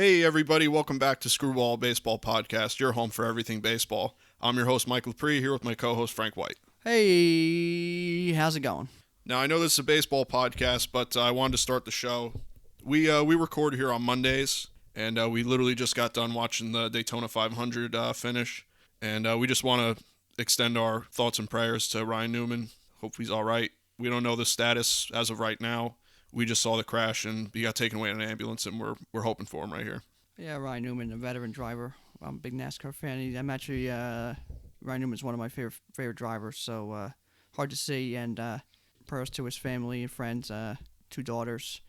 Hey everybody, welcome back to Screwball Baseball Podcast, your home for everything baseball. I'm your host Mike Lepre, here with my co-host Frank White. Hey, how's it going? Now I know this is a baseball podcast, but I wanted to start the show. We record here on Mondays, and we literally just got done watching the Daytona 500 finish, and we just want to extend our thoughts and prayers to Ryan Newman. Hope he's all right. We don't know the status as of right now. We just saw the crash, and he got taken away in an ambulance, and we're hoping for him right here. Yeah, Ryan Newman, a veteran driver. I'm a big NASCAR fan. I'm actually Ryan Newman's one of my favorite drivers. So hard to see, and prayers to his family and friends, 2 daughters,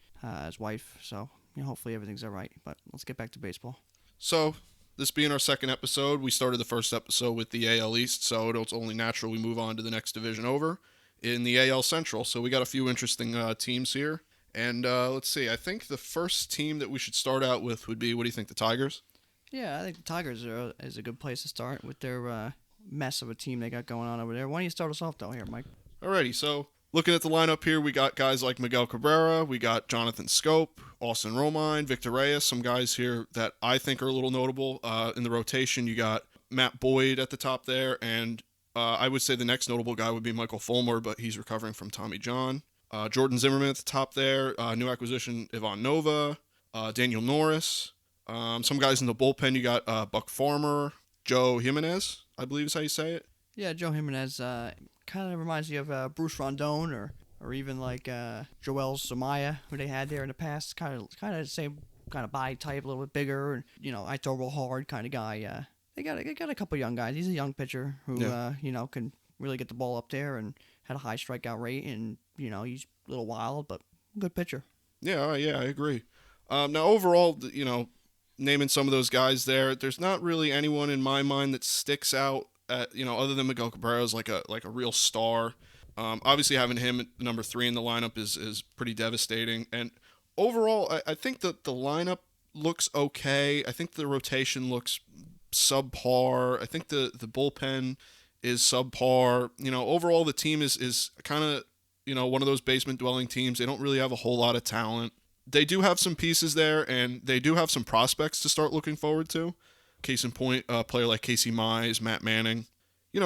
his wife. So hopefully everything's all right. But let's get back to baseball. So, this being our second episode, we started the first episode with the AL East, so it's only natural we move on to the next division over in the AL Central. So we got a few interesting teams here. And let's see, I think the first team that we should start out with would be, what do you think, the Tigers? Yeah, I think the Tigers is a good place to start with their mess of a team they got going on over there. Why don't you start us off, though, here, Mike? Alrighty, so looking at the lineup here, we got guys like Miguel Cabrera, we got Jonathan Scope, Austin Romine, Victor Reyes, some guys here that I think are a little notable. In the rotation, you got Matt Boyd at the top there, and I would say the next notable guy would be Michael Fulmer, but he's recovering from Tommy John. Jordan Zimmerman at the top there. New acquisition, Ivan Nova. Daniel Norris. Some guys in the bullpen, you got Buck Farmer. Joe Jimenez, I believe is how you say it. Yeah, Joe Jimenez kind of reminds you of Bruce Rondon or even like Joel Samaya, who they had there in the past. Kind of the same kind of body type, a little bit bigger, and I throw real hard kind of guy. They got a couple young guys. He's a young pitcher who can really get the ball up there and had a high strikeout rate, and he's a little wild, but good pitcher. Yeah, I agree. Now overall, naming some of those guys there's not really anyone in my mind that sticks out at, other than Miguel Cabrera is like a real star. Obviously having him at number 3 in the lineup is pretty devastating. And overall, I think that the lineup looks okay. I think the rotation looks subpar. I think the bullpen is subpar. Overall the team is kind of, one of those basement-dwelling teams. They don't really have a whole lot of talent. They do have some pieces there, and they do have some prospects to start looking forward to. Case in point, a player like Casey Mize, Matt Manning.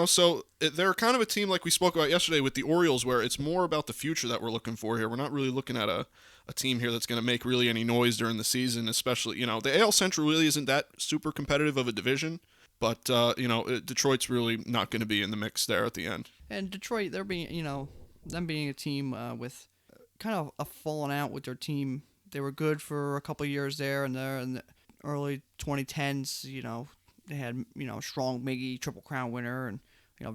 So they're kind of a team like we spoke about yesterday with the Orioles, where it's more about the future that we're looking for here. We're not really looking at a team here that's going to make really any noise during the season, especially, the AL Central really isn't that super competitive of a division. But, Detroit's really not going to be in the mix there at the end. And Detroit, they're being, them being a team with kind of a falling out with their team. They were good for a couple of years there, and they're in the early 2010s. They had strong Miggy, Triple Crown winner, and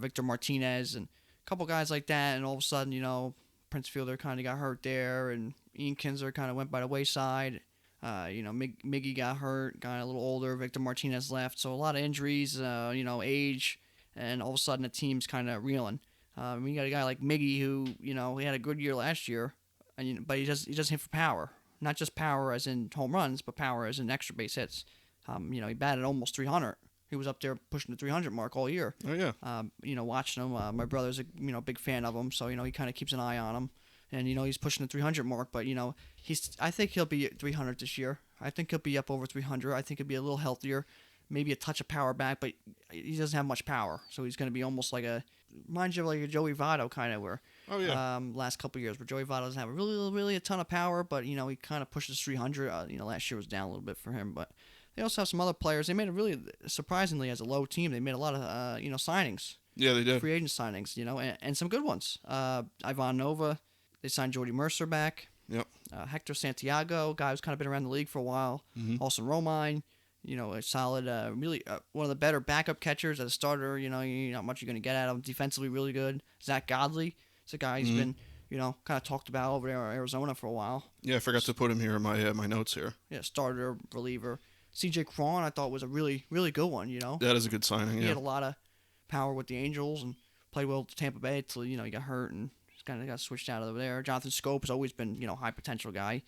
Victor Martinez, and a couple guys like that. And all of a sudden, Prince Fielder kind of got hurt there, and Ian Kinsler kind of went by the wayside. Miggy got hurt, got a little older. Victor Martinez left, so a lot of injuries. Age, and all of a sudden the team's kind of reeling. You got a guy like Miggy who, he had a good year last year, but he doesn't hit for power. Not just power as in home runs, but power as in extra base hits. He batted almost 300. He was up there pushing the 300 mark all year. Oh, yeah. Watching him, my brother's a big fan of him, so, he kind of keeps an eye on him. And, he's pushing the 300 mark, but, I think he'll be at 300 this year. I think he'll be up over 300. I think he'll be a little healthier, maybe a touch of power back, but he doesn't have much power. So he's going to be almost like reminds you of like a Joey Votto kind of where, last couple of years where Joey Votto doesn't have really a ton of power, but, he kind of pushes 300. Last year was down a little bit for him, but they also have some other players. They made a really, surprisingly, as a low team, they made a lot of, signings. Yeah, they did. Free agent signings, and some good ones. Ivan Nova, they signed Jordy Mercer back. Yep. Hector Santiago, guy who's kind of been around the league for a while. Mm-hmm. Austin Romine, a solid, really one of the better backup catchers as a starter. Not much you're going to get out of him. Defensively, really good. Zach Godley, it's a guy who's been, kind of talked about over there in Arizona for a while. Yeah, I forgot to put him here in my notes here. Yeah, starter, reliever. CJ Cron, I thought was a really, really good one. That is a good signing. He had a lot of power with the Angels and played well with Tampa Bay until he got hurt and just kind of got switched out over there. Jonathan Scope has always been high potential guy.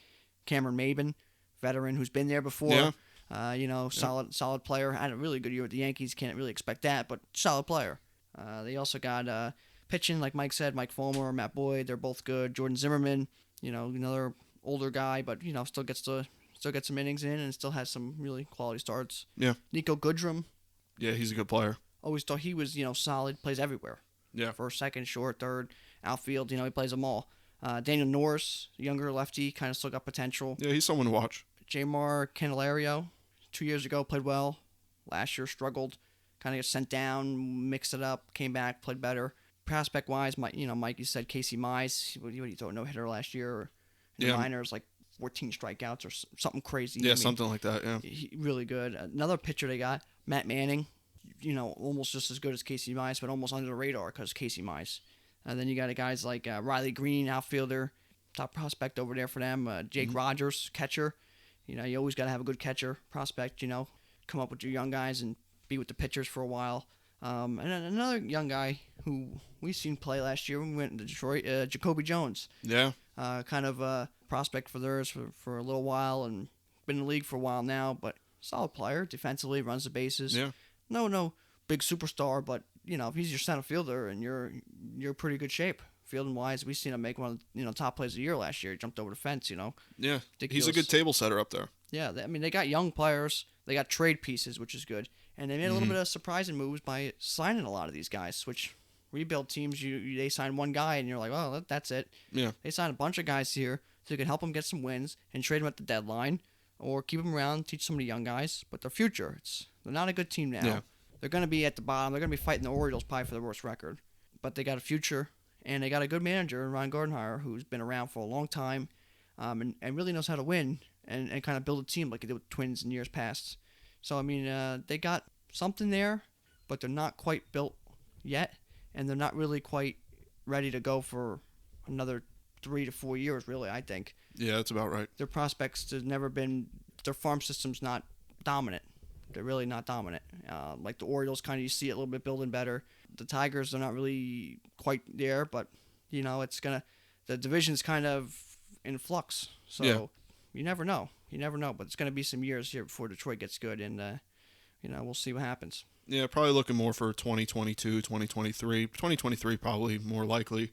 Cameron Maben, veteran who's been there before. Yeah. Solid player. Had a really good year with the Yankees. Can't really expect that, but solid player. They also got pitching, like Mike said, Mike Fulmer, Matt Boyd. They're both good. Jordan Zimmerman, another older guy, but still gets the still get some innings in and still has some really quality starts. Yeah. Nico Goodrum, Yeah, he's a good player. always thought he was, solid, plays everywhere. Yeah. First, second, short, third, outfield, he plays them all. Daniel Norris, younger lefty, kind of still got potential. Yeah, he's someone to watch. Jamar Candelario, 2 years ago, played well. Last year struggled. Kind of got sent down, mixed it up, came back, played better. Prospect-wise, Mikey said Casey Mize, what do you throw, no-hitter last year? In the minors, like 14 strikeouts or something crazy. Yeah, something like that, yeah. Really good. Another pitcher they got, Matt Manning, almost just as good as Casey Mize, but almost under the radar because Casey Mize. And then you got guys like Riley Green, outfielder, top prospect over there for them. Jake Rogers, catcher. You always got to have a good catcher prospect, come up with your young guys and be with the pitchers for a while. And then another young guy who we seen play last year when we went to Detroit, Jacoby Jones. Yeah. Kind of a prospect for theirs for a little while and been in the league for a while now, but solid player. Defensively, runs the bases. Yeah. No big superstar, but, if he's your center fielder and you're pretty good shape. Fielding wise, we seen him make one of the top plays of the year last year. He jumped over the fence, Yeah, Ridiculous. he's a good table setter up there. Yeah, they got young players. They got trade pieces, which is good. And they made a little bit of surprising moves by signing a lot of these guys, which rebuild teams, they sign one guy and you're like, oh, that's it. Yeah. They signed a bunch of guys here so you can help them get some wins and trade them at the deadline or keep them around, teach some of the young guys. But their future, they're not a good team now. Yeah. They're going to be at the bottom. They're going to be fighting the Orioles probably for the worst record. But they got a future, and they got a good manager, Ron Gardenhire, who's been around for a long time and really knows how to win and kind of build a team like he did with Twins in years past. So, they got something there, but they're not quite built yet, and they're not really quite ready to go for another 3 to 4 years, really, I think. Yeah, that's about right. Their prospects have never been, their farm system's not dominant. They're really not dominant. Like the Orioles, kind of you see it a little bit building better. The Tigers, they're not really quite there, but, the division's kind of in flux. So you never know. But it's going to be some years here before Detroit gets good, and, we'll see what happens. Yeah, probably looking more for 2022, 2023. 2023 probably more likely.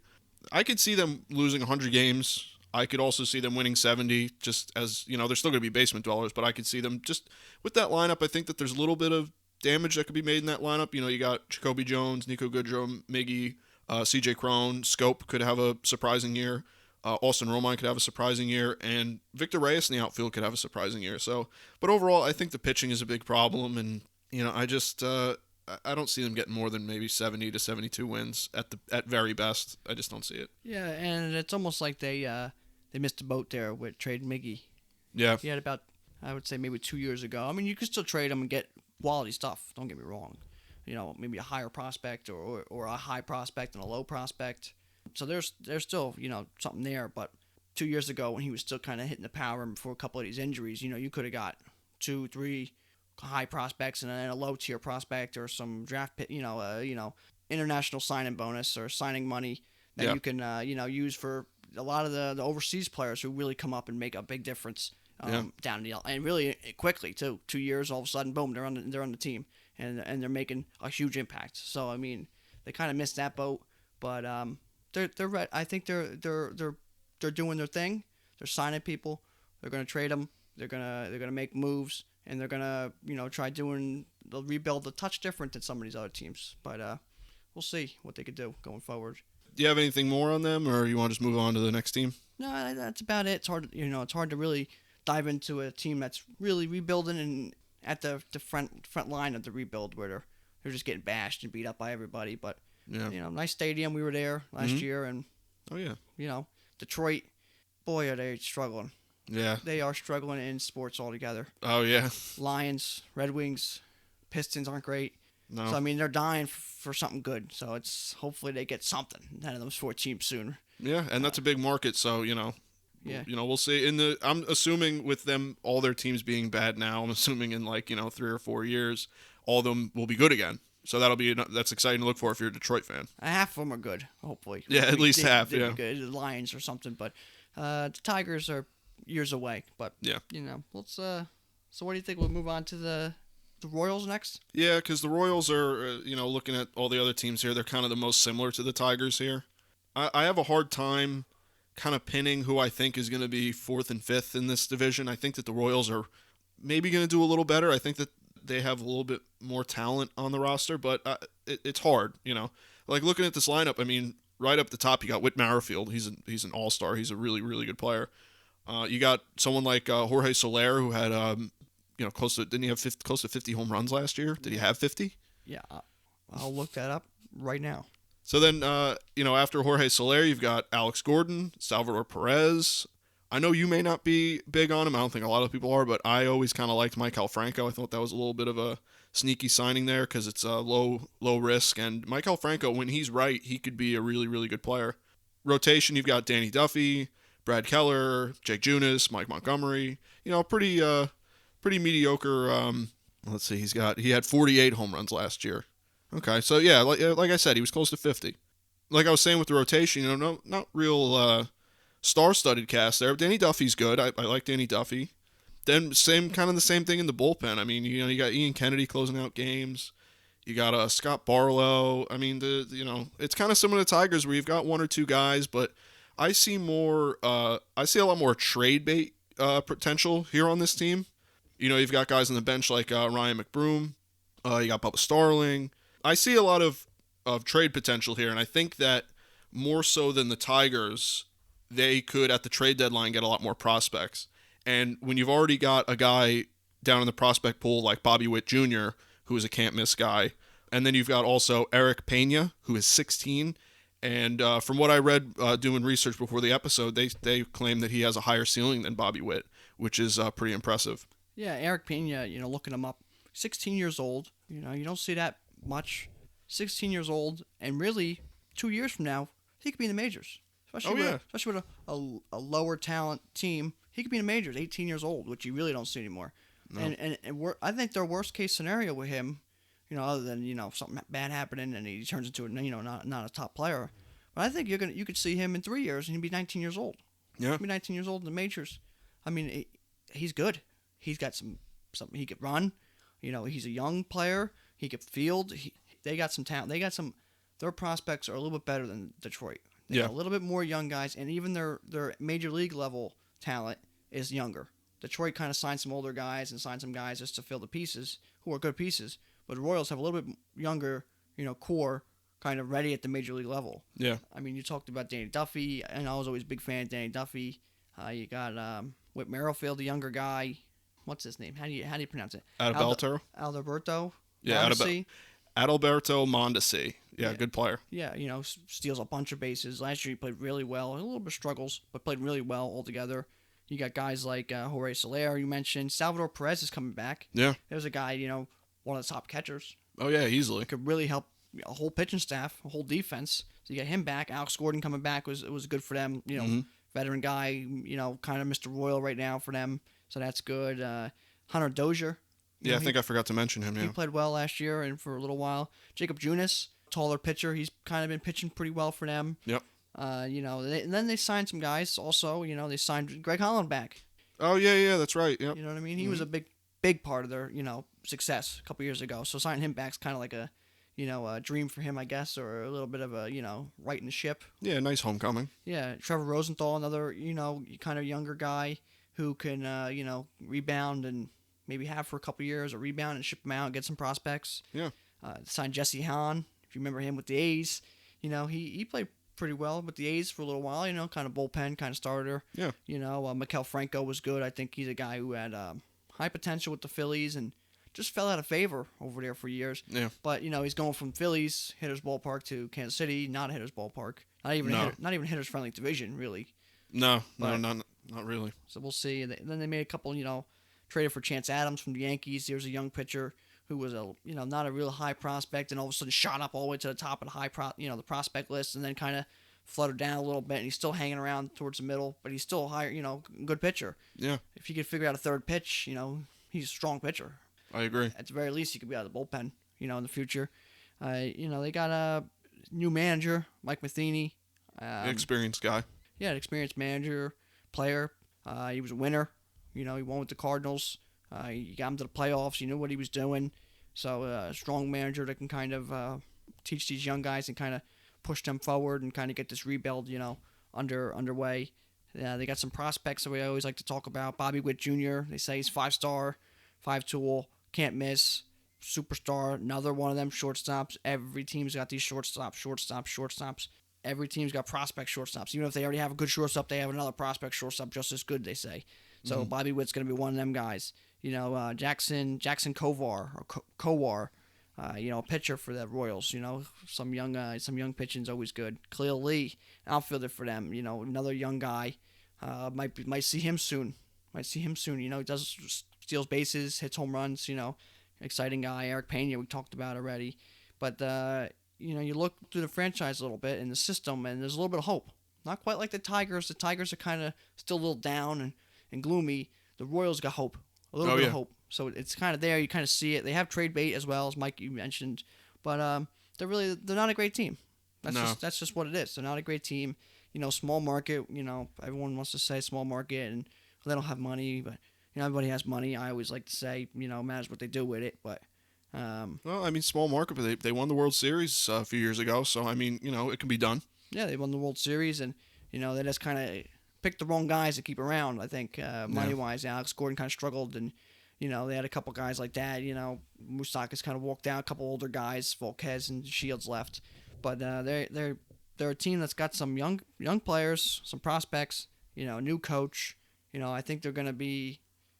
I could see them losing 100 games. I could also see them winning 70, just as, they're still going to be basement dwellers, but I could see them just with that lineup. I think that there's a little bit of damage that could be made in that lineup. You got Jacoby Jones, Nico Goodrum, Miggy, CJ Crone, Scope could have a surprising year. Austin Romine could have a surprising year, and Victor Reyes in the outfield could have a surprising year. So, but overall, I think the pitching is a big problem, and I just I don't see them getting more than maybe 70 to 72 wins at very best. I just don't see it. Yeah, and it's almost like they missed a boat there with trading Miggy. Yeah, He had about, I would say, maybe 2 years ago. You could still trade him and get quality stuff. Don't get me wrong. Maybe a higher prospect or a high prospect and a low prospect. So there's still, something there. But 2 years ago when he was still kind of hitting the power and before a couple of these injuries, you could have got 2, 3 high prospects and then a low tier prospect or some draft pit, international signing bonus or signing money that you can, use for a lot of the overseas players who really come up and make a big difference down the and really quickly too. 2 years, all of a sudden, boom, they're on the team and they're making a huge impact. So they kind of missed that boat, but they're I think they're doing their thing. They're signing people. They're going to trade them. They're gonna make moves, and they're gonna try doing the rebuild a touch different than some of these other teams. But we'll see what they could do going forward. Do you have anything more on them, or you want to just move on to the next team? No, that's about it. It's hard, it's hard to really dive into a team that's really rebuilding and at the front line of the rebuild where they're just getting bashed and beat up by everybody. But nice stadium. We were there last year, and Detroit, boy, are they struggling. Yeah, they are struggling in sports altogether. Oh yeah, Lions, Red Wings, Pistons aren't great. no. So they're dying for something good. So it's hopefully they get something out of those 4 teams soon. Yeah, and that's a big market, so Yeah. we'll see. I'm assuming with them, all their teams being bad now, I'm assuming in 3 or 4 years, all of them will be good again. So that's exciting to look for if you're a Detroit fan. Half of them are good, hopefully. Yeah, at least half. They'd Yeah, be good. The Lions or something, but the Tigers are years away. But yeah. let's. So what do you think? We'll move on to the Royals next. Yeah, because the Royals are, looking at all the other teams here, they're kind of the most similar to the Tigers here. I have a hard time kind of pinning who I think is going to be fourth and fifth in this division. I think that the Royals are maybe going to do a little better. I think that they have a little bit more talent on the roster, but it's hard, you know. Like looking at this lineup, I mean, right up the top, you got Whit Merrifield. He's an all-star. He's a really, really good player. You got someone like Jorge Soler, who had didn't he have close to 50 home runs last year? Did he have 50? Yeah, I'll look that up right now. So then, after Jorge Soler, you've got Alex Gordon, Salvador Perez. I know you may not be big on him. I don't think a lot of people are, but I always kind of liked Maikel Franco. I thought that was a little bit of a sneaky signing there because it's low risk. And Maikel Franco, when he's right, he could be a really, really good player. Rotation, you've got Danny Duffy, Brad Keller, Jake Junis, Mike Montgomery. Pretty mediocre. Let's see, he had 48 home runs last year. Okay, so yeah, like I said, he was close to 50. Like I was saying with the rotation, not real star-studded cast there. Danny Duffy's good. I like Danny Duffy. Then the same thing in the bullpen. I mean, you got Ian Kennedy closing out games. You got Scott Barlow. I mean, it's kind of similar to Tigers where you've got one or two guys, but I see a lot more trade bait potential here on this team. You've got guys on the bench like Ryan McBroom. You got Bubba Starling. I see a lot of trade potential here, and I think that more so than the Tigers, they could, at the trade deadline, get a lot more prospects. And when you've already got a guy down in the prospect pool like Bobby Witt Jr., who is a can't-miss guy, and then you've got also Eric Pena, who is 16, and from what I read doing research before the episode, they claim that he has a higher ceiling than Bobby Witt, which is pretty impressive. Yeah, Eric Pena, looking him up, 16 years old. You don't see that much. 16 years old, and really, 2 years from now, he could be in the majors. Especially with a lower talent team, he could be in the majors. 18 years old, which you really don't see anymore. No. And I think their worst case scenario with him, other than something bad happening and he turns into not a top player, but I think you could see him in 3 years and he'd be 19 years old. Yeah, he'd be 19 years old in the majors. I mean, he's good. He's got something he could run. He's a young player. He could field. They got some talent. Their prospects are a little bit better than Detroit. They got a little bit more young guys, and even their major league level talent is younger. Detroit kind of signed some older guys and signed some guys just to fill the pieces, who are good pieces. But the Royals have a little bit younger, core kind of ready at the major league level. Yeah. I mean, you talked about Danny Duffy, and I was always a big fan of Danny Duffy. You got Whit Merrifield, the younger guy. What's his name? How do you pronounce it? Adalberto. Yeah, Mondesi. Adalberto Mondesi. Yeah, good player. Yeah, steals a bunch of bases. Last year he played really well. A little bit of struggles, but played really well altogether. You got guys like Jorge Soler, you mentioned. Salvador Perez is coming back. Yeah. There's a guy, one of the top catchers. Oh, yeah, easily. Could really help a whole pitching staff, a whole defense. So you got him back. Alex Gordon coming back was good for them. Veteran guy, kind of Mr. Royal right now for them. So that's good. Hunter Dozier. Yeah, I think I forgot to mention him. Yeah. He played well last year and for a little while. Jacob Junis, taller pitcher. He's kind of been pitching pretty well for them. Yep. And then they signed some guys also. They signed Greg Holland back. Oh, yeah, that's right. Yep. You know what I mean? He was a big part of their, success a couple years ago. So signing him back is kind of like a dream for him, I guess, or a little bit of a, right in the ship. Yeah, nice homecoming. Yeah, Trevor Rosenthal, another, kind of younger guy who can, rebound and maybe have for a couple years, or rebound and ship him out and get some prospects. Yeah. Signed Jesse Hahn, if you remember him with the A's. He played pretty well with the A's for a little while, kind of bullpen, kind of starter. Yeah. Maikel Franco was good. I think he's a guy who had high potential with the Phillies and just fell out of favor over there for years. Yeah. But, he's going from Phillies, hitter's ballpark, to Kansas City, not a hitter's ballpark. Not even hitter's friendly division, really. No, not really. So we'll see. And then they made a couple, traded for Chance Adams from the Yankees. There's a young pitcher who was not a real high prospect, and all of a sudden shot up all the way to the top of the the prospect list, and then kind of fluttered down a little bit. And he's still hanging around towards the middle, but he's still a higher, good pitcher. Yeah. If he could figure out a third pitch, he's a strong pitcher. I agree. At the very least, he could be out of the bullpen, in the future. They got a new manager, Mike Matheny. Experienced guy. Yeah, an experienced manager, player. He was a winner. He won with the Cardinals. He got him to the playoffs. He knew what he was doing. So a strong manager that can kind of teach these young guys and kind of push them forward and kind of get this rebuild, underway. They got some prospects that we always like to talk about. Bobby Witt Jr. They say he's 5-star, 5-tool, can't miss, superstar. Another one of them shortstops. Every team's got these shortstops. Every team's got prospect shortstops. Even if they already have a good shortstop, they have another prospect shortstop just as good, they say. So Bobby Witt's going to be one of them guys. Jackson Kovar or Kowar, pitcher for the Royals. Some young pitching's always good. Khalil Lee, outfielder for them. Another young guy. Might see him soon. He does steals bases, hits home runs. Exciting guy. Eric Pena, we talked about already. But you look through the franchise a little bit in the system, and there's a little bit of hope. Not quite like the Tigers. The Tigers are kind of still a little down and gloomy. The Royals got hope. A little bit of hope. So it's kind of there. You kind of see it. They have trade bait as well, as Mike you mentioned, but they're not a great team. That's just what it is. They're not a great team. Small market. Everyone wants to say small market, and they don't have money, but everybody has money. I always like to say matters what they do with it. But small market, but they won the World Series a few years ago, so it can be done. Yeah, they won the World Series, and they just kind of picked the wrong guys to keep around. I think money-wise, Alex Gordon kind of struggled, and they had a couple guys like that. Moustakas kind of walked out. A couple older guys, Volquez and Shields left, but they're a team that's got some young players, some prospects. New coach. I think they're going to be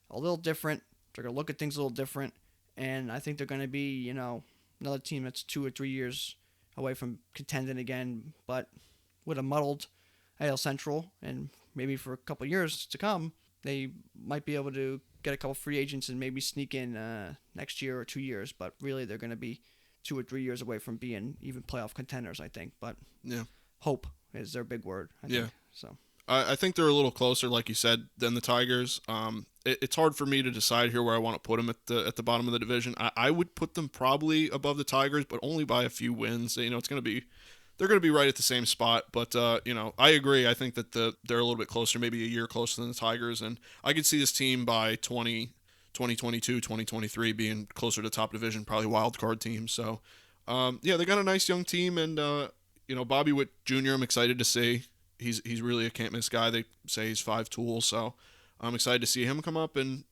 a little different. They're going to look at things a little different, and I think they're going to be another team that's 2 or 3 years away from contending again, but with a muddled AL Central, and maybe for a couple of years to come, they might be able to get a couple free agents and maybe sneak in next year or 2 years. But really, they're going to be 2 or 3 years away from being even playoff contenders, I think. But hope is their big word, I think. So I think they're a little closer, like you said, than the Tigers. It's hard for me to decide here where I want to put them at the bottom of the division. I would put them probably above the Tigers, but only by a few wins. It's going to be. They're going to be right at the same spot, but I agree. I think that they're a little bit closer, maybe a year closer than the Tigers, and I could see this team by 2022, 2023 being closer to top division, probably wild card team. So, they got a nice young team, and Bobby Witt Jr. I'm excited to see. He's really a can't miss guy. They say he's 5-tool, so I'm excited to see him come up. And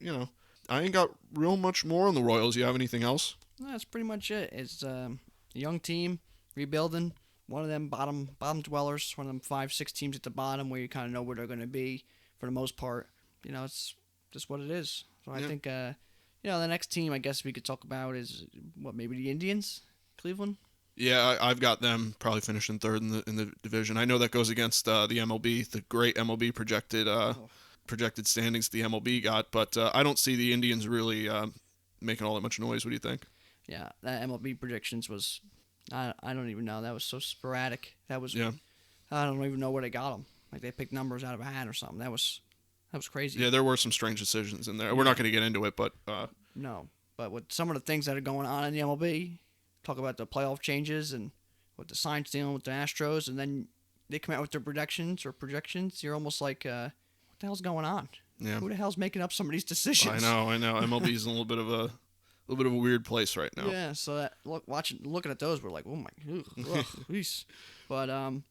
I ain't got real much more on the Royals. You have anything else? No, that's pretty much it. It's a young team rebuilding. One of them bottom dwellers, one of them 5-6 teams at the bottom where you kind of know where they're going to be for the most part. It's just what it is. So I think, the next team I guess we could talk about is maybe the Indians, Cleveland. Yeah, I've got them probably finishing third in the division. I know that goes against the MLB, the great MLB projected standings the MLB got, but I don't see the Indians really making all that much noise. What do you think? Yeah, that MLB predictions was. I don't even know. That was so sporadic. I don't even know where they got them. Like they picked numbers out of a hat or something. That was crazy. Yeah, there were some strange decisions in there. We're not going to get into it, but no. But with some of the things that are going on in the MLB, talk about the playoff changes and what the signs dealing with the Astros, and then they come out with their projections. You're almost like, what the hell's going on? Yeah. Who the hell's making up some of these decisions? I know. MLB's in a little bit of a weird place right now. Yeah, so that looking at those, we're like, oh my, jeez. But talking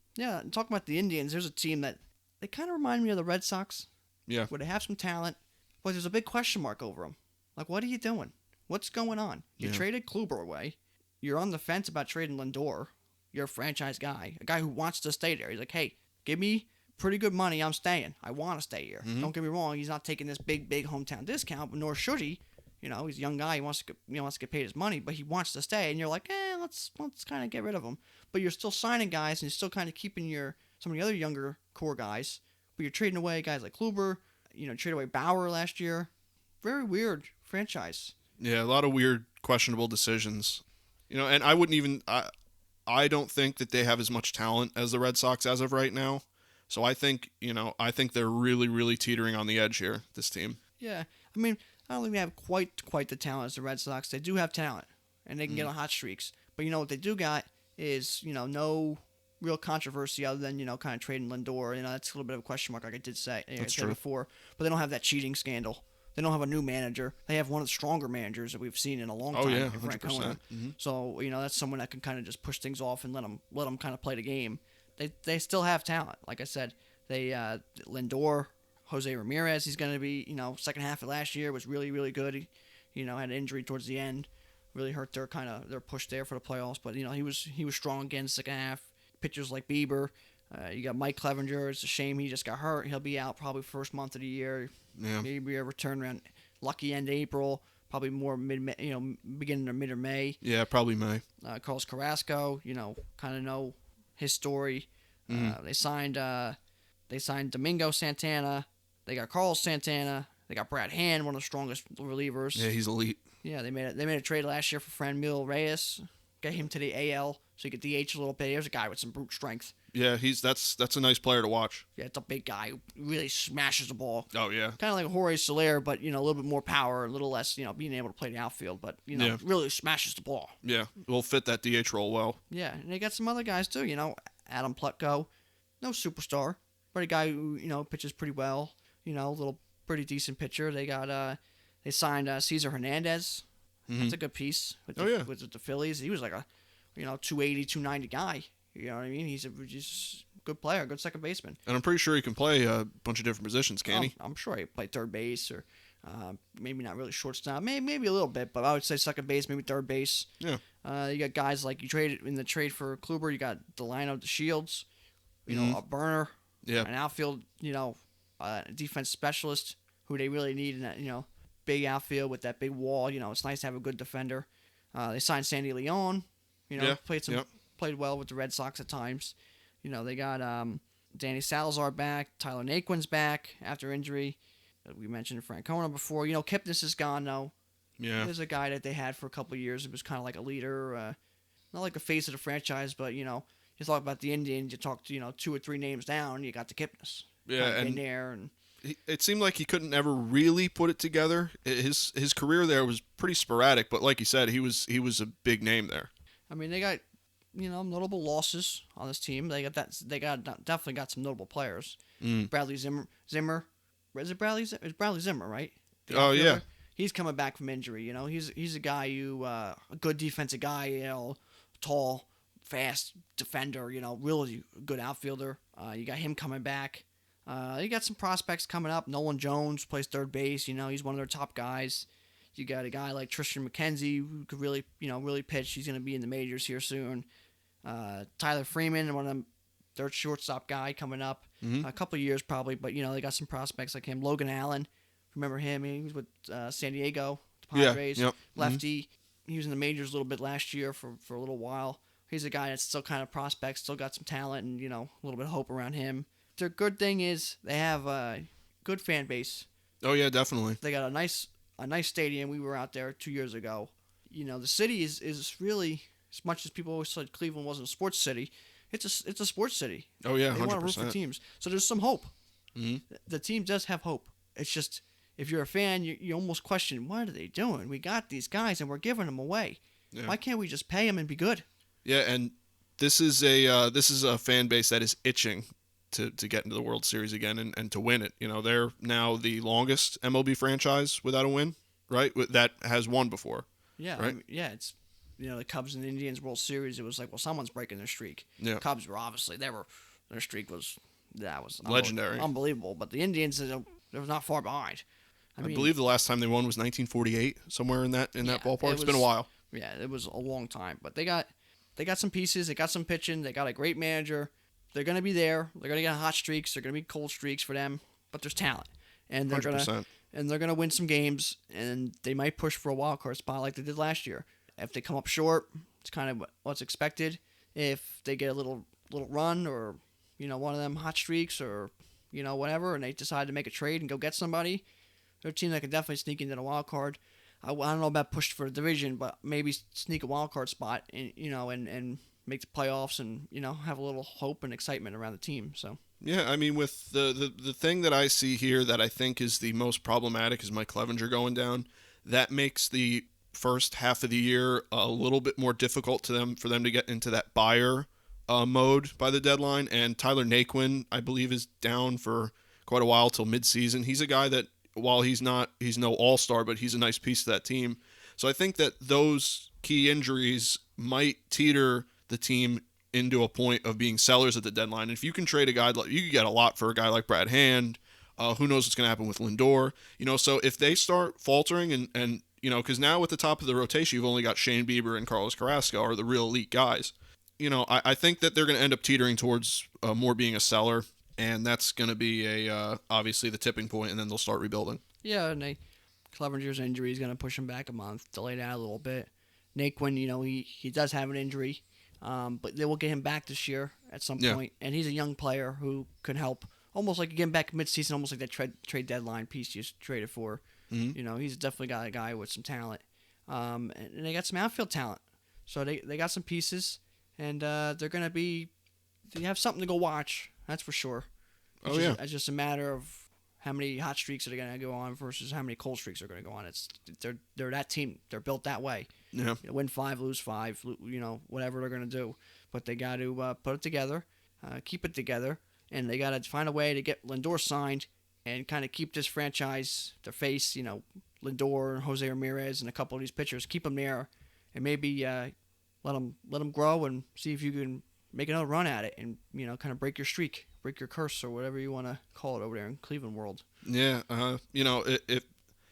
about the Indians, there's a team that they kind of remind me of the Red Sox. Yeah, where they have some talent, but there's a big question mark over them. Like, what are you doing? What's going on? You traded Kluber away. You're on the fence about trading Lindor. You're a franchise guy, a guy who wants to stay there. He's like, hey, give me pretty good money. I'm staying. I want to stay here. Mm-hmm. Don't get me wrong. He's not taking this big hometown discount, but nor should he. He's a young guy. He wants to get paid his money, but he wants to stay. And you're like, let's kind of get rid of him. But you're still signing guys, and you're still kind of keeping some of the other younger core guys. But you're trading away guys like Kluber. Trade away Bauer last year. Very weird franchise. Yeah, a lot of weird, questionable decisions. And I wouldn't even. I don't think that they have as much talent as the Red Sox as of right now. So I think they're really, really teetering on the edge here. This team. Yeah, I mean, I don't think they have quite the talent as the Red Sox. They do have talent, and they can get on hot streaks. But what they do got is no real controversy other than kind of trading Lindor. That's a little bit of a question mark, like I did say before. But they don't have that cheating scandal. They don't have a new manager. They have one of the stronger managers that we've seen in a long time. Oh yeah, Frank 100%. Mm-hmm. So that's someone that can kind of just push things off and let them kind of play the game. They still have talent. Like I said, They Lindor, Jose Ramirez. He's going to be, second half of last year was really really good. He, had an injury towards the end, really hurt their push there for the playoffs. But he was strong again second half. Pitchers like Bieber. You got Mike Clevenger. It's a shame he just got hurt. He'll be out probably first month of the year. Yeah. Maybe a return around lucky end April. Probably more beginning of mid or May. Yeah, probably May. Carlos Carrasco. Kind of know his story. They signed Domingo Santana. They got Carlos Santana. They got Brad Hand, one of the strongest relievers. Yeah, he's elite. Yeah, they made a trade last year for Franmil Reyes. Get him to the AL so he could DH a little bit. There's a guy with some brute strength. Yeah, that's a nice player to watch. Yeah, it's a big guy who really smashes the ball. Oh yeah. Kind of like Jorge Soler, but a little bit more power, a little less, being able to play the outfield, but really smashes the ball. Yeah, will fit that DH role well. Yeah, and they got some other guys too. Adam Plutko, no superstar, but a guy who pitches pretty well. A little pretty decent pitcher. They got they signed Cesar Hernandez. Mm-hmm. That's a good piece with the Phillies. He was like a 280, 290 guy. You know what I mean? He's a good player, good second baseman. And I'm pretty sure he can play a bunch of different positions, can he? I'm sure he played third base or maybe not really shortstop, maybe a little bit, but I would say second base, maybe third base. Yeah. You got guys like you traded in the trade for Kluber. You got Delino DeShields, a burner, an outfield, defense specialist who they really need in that, big outfield with that big wall. It's nice to have a good defender. They signed Sandy Leon. Played well with the Red Sox at times. They got Danny Salazar back. Tyler Naquin's back after injury. We mentioned Francona before. Kipnis is gone, though. Yeah. There's a guy that they had for a couple of years. It was kind of like a leader. Not like a face of the franchise, but, you talk about the Indians, you talk to, 2 or 3 names down, you got the Kipnis. Yeah, and in there. And it seemed like he couldn't ever really put it together. His career there was pretty sporadic, but like you said, he was a big name there. I mean, they got notable losses on this team. They definitely got some notable players. Bradley Zimmer. Is it Bradley? It's Bradley Zimmer, right? Oh yeah. He's coming back from injury. He's a guy who a good defensive guy. Tall, fast defender. Really good outfielder. You got him coming back. You got some prospects coming up. Nolan Jones plays third base. He's one of their top guys. You got a guy like Tristan McKenzie who could really pitch. He's going to be in the majors here soon. Tyler Freeman, one of them, third shortstop guy coming up. A couple of years probably, but they got some prospects like him. Logan Allen, remember him? He was with San Diego, the Padres. Yeah, yep. Lefty. He was in the majors a little bit last year for a little while. He's a guy that's still kind of prospect, still got some talent, and a little bit of hope around him. Their good thing is they have a good fan base. Oh yeah, definitely. They got a nice stadium. We were out there 2 years ago. The city is really, as much as people always said Cleveland wasn't a sports city, it's a sports city. Oh yeah, 100%. They want to root for teams, so there's some hope. Mm-hmm. The team does have hope. It's just if you're a fan, you almost question, what are they doing? We got these guys and we're giving them away. Yeah. Why can't we just pay them and be good? Yeah, and this is a fan base that is itching to get into the World Series again and to win it. They're now the longest MLB franchise without a win, right? That has won before. Yeah, right? It's the Cubs and the Indians World Series. It was like, well, someone's breaking their streak. Yeah. Cubs were obviously their streak was legendary, unbelievable. But the Indians, they were not far behind. I believe the last time they won was 1948, somewhere in that ballpark. It's been a while. Yeah, it was a long time. But they got some pieces. They got some pitching. They got a great manager. They're going to be there. They're going to get hot streaks. They're going to be cold streaks for them. But there's talent, and they're going to win some games. And they might push for a wild card spot like they did last year. If they come up short, it's kind of what's expected. If they get a little run or one of them hot streaks or whatever, and they decide to make a trade and go get somebody, they're a team that can definitely sneak into the wild card. I don't know about push for a division, but maybe sneak a wild card spot and and make the playoffs and have a little hope and excitement around the team. So yeah, I mean, with the thing that I see here that I think is the most problematic is Mike Clevenger going down. That makes the first half of the year a little bit more difficult for them to get into that buyer mode by the deadline. And Tyler Naquin, I believe, is down for quite a while till midseason. He's a guy that, while he's no all-star, but he's a nice piece of that team. So I think that those key injuries might teeter the team into a point of being sellers at the deadline. And if you can trade a guy, you can get a lot for a guy like Brad Hand. Who knows what's going to happen with Lindor? So if they start faltering and because now at the top of the rotation, you've only got Shane Bieber and Carlos Carrasco are the real elite guys. I think that they're going to end up teetering towards more being a seller, and that's going to be obviously the tipping point, and then they'll start rebuilding. Yeah, and Clevenger's injury is going to push him back a month, delay that a little bit. Naquin, he does have an injury, but they will get him back this year at some point, and he's a young player who could help. Almost like getting back midseason, almost like that trade deadline piece you traded for. Mm-hmm. He's definitely got a guy with some talent, and they got some outfield talent. So they got some pieces, and they're gonna be. They have something to go watch. That's for sure. It's just a matter of how many hot streaks are they gonna go on versus how many cold streaks are gonna go on. They're that team. They're built that way. Yeah. Win 5, lose 5. Whatever they're gonna do, but they got to put it together, keep it together. And they got to find a way to get Lindor signed and kind of keep this franchise, their face, Lindor, Jose Ramirez, and a couple of these pitchers, keep them there, and maybe let them grow and see if you can make another run at it and, kind of break your streak, break your curse, or whatever you want to call it over there in Cleveland world. Yeah,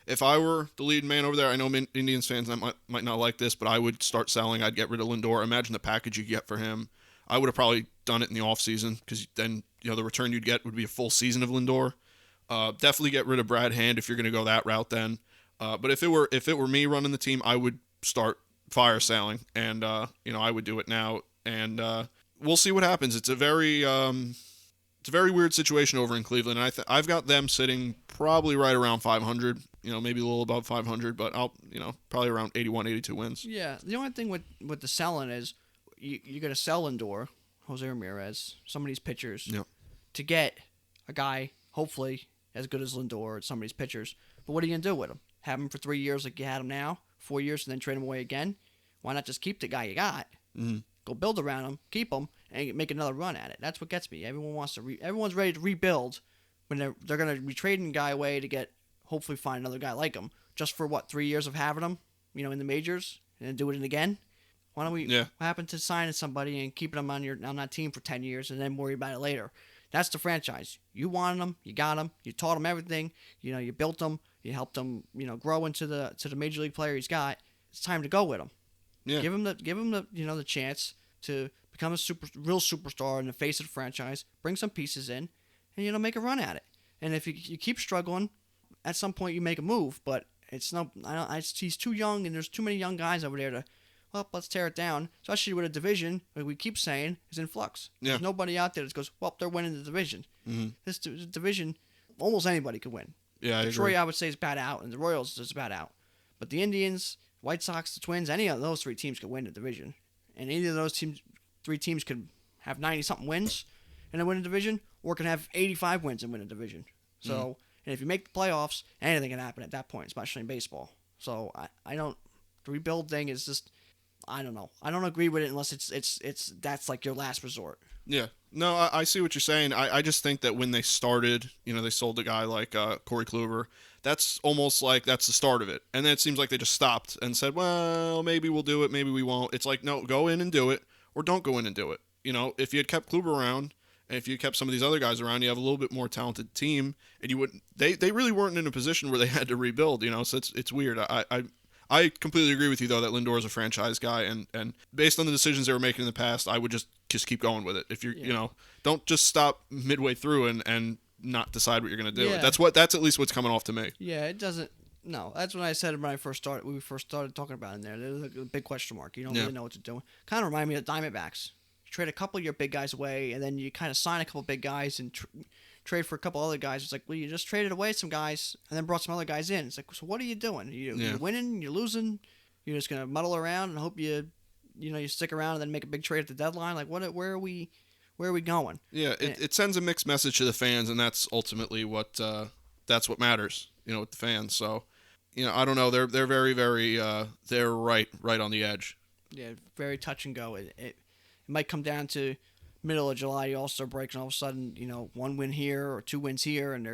if I were the lead man over there, I know Indians fans might not like this, but I would start selling. I'd get rid of Lindor. Imagine the package you get for him. I would have probably done it in the offseason because then the return you'd get would be a full season of Lindor. Definitely get rid of Brad Hand if you're going to go that route then. But if it were me running the team, I would start fire selling, and I would do it now, and we'll see what happens. It's a very weird situation over in Cleveland, and I've got them sitting probably right around 500. Maybe a little above 500, but I'll probably around 81, 82 wins. Yeah, the only thing with the selling is you're going to sell Lindor, Jose Ramirez, some of these pitchers, to get a guy, hopefully, as good as Lindor or some of these pitchers. But what are you going to do with him? Have him for 3 years like you had him now? 4 years and then trade him away again? Why not just keep the guy you got? Mm-hmm. Go build around him, keep him, and make another run at it. That's what gets me. Everyone's ready to rebuild when they're going to be trading a guy away to hopefully find another guy like him. Just for 3 years of having him, in the majors, and then do it again? Why don't we? Yeah. What happened to signing somebody and keeping them on that team for 10 years and then worry about it later? That's the franchise. You wanted them, you got them, you taught them everything. You built them, you helped them, grow into the major league player he's got. It's time to go with him. Yeah. Give him the chance to become a real superstar in the face of the franchise. Bring some pieces in, and make a run at it. And if you keep struggling, at some point you make a move. But he's too young, and there's too many young guys over there to. Well, let's tear it down. Especially with a division, like we keep saying, is in flux. Yeah. There's nobody out there that goes, well, they're winning the division. Mm-hmm. This division, almost anybody could win. Yeah, I Detroit, agree. I would say, is bad out, and the Royals is bad out. But the Indians, White Sox, the Twins, any of those 3 teams could win the division. And any of those 3 teams could have 90-something wins and then win a division, or can have 85 wins and win a division. So, and if you make the playoffs, anything can happen at that point, especially in baseball. So I don't. The rebuild thing is just. I don't know. I don't agree with it unless that's like your last resort. Yeah. No, I see what you're saying. I just think that when they started, they sold a guy like Corey Kluber. That's almost like that's the start of it. And then it seems like they just stopped and said, well, maybe we'll do it, maybe we won't. It's like, no, go in and do it, or don't go in and do it. If you had kept Kluber around, and if you kept some of these other guys around, you have a little bit more talented team, and you wouldn't. They really weren't in a position where they had to rebuild. So it's weird. I completely agree with you, though, that Lindor is a franchise guy, and based on the decisions they were making in the past, I would just keep going with it. If you're, don't just stop midway through and not decide what you're going to do. Yeah. That's at least what's coming off to me. Yeah, it doesn't. No, that's what I said when we first started talking about it in there. There's a big question mark. You don't really know what to do. Kind of remind me of the Diamondbacks. You trade a couple of your big guys away, and then you kind of sign a couple of big guys and trade for a couple other guys. It's like, well, you just traded away some guys and then brought some other guys in. It's like, so what are you doing? You're winning, you're losing, you're just gonna muddle around and hope you stick around and then make a big trade at the deadline. Like, where are we going? Yeah, it sends a mixed message to the fans, and that's ultimately what matters, with the fans. So, I don't know. They're very, very they're right on the edge. Yeah, very touch and go. It might come down to middle of July, All-Star break, and all of a sudden, 1 win here or 2 wins here, and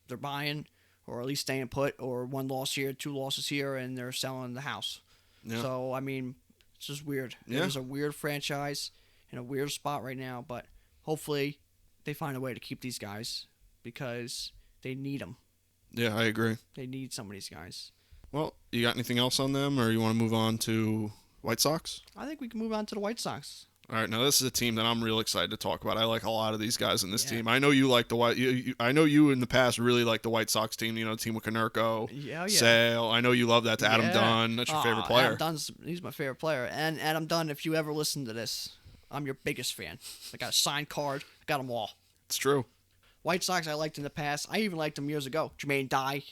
they're buying, or at least staying put, or 1 loss here, 2 losses here, and they're selling the house. Yeah. So, I mean, it's just weird. Yeah. It was a weird franchise. in a weird spot right now, but hopefully they find a way to keep these guys because they need them. Yeah, I agree. They need some of these guys. Well, you got anything else on them, or you want to move on to White Sox? I think we can move on to the White Sox. All right, now this is a team that I'm real excited to talk about. I like a lot of these guys in this Yeah. team. I know you like the White. I know you in the past really like the White Sox team. You know, the team with Konerko, Yeah. Sale. I know you love that to Adam Yeah. Dunn. That's your favorite player. He's my favorite player. And Adam Dunn, if you ever listen to this, I'm your biggest fan. I got a signed card. I got them all. It's true. White Sox I liked in the past. I even liked them years ago. Jermaine Dye,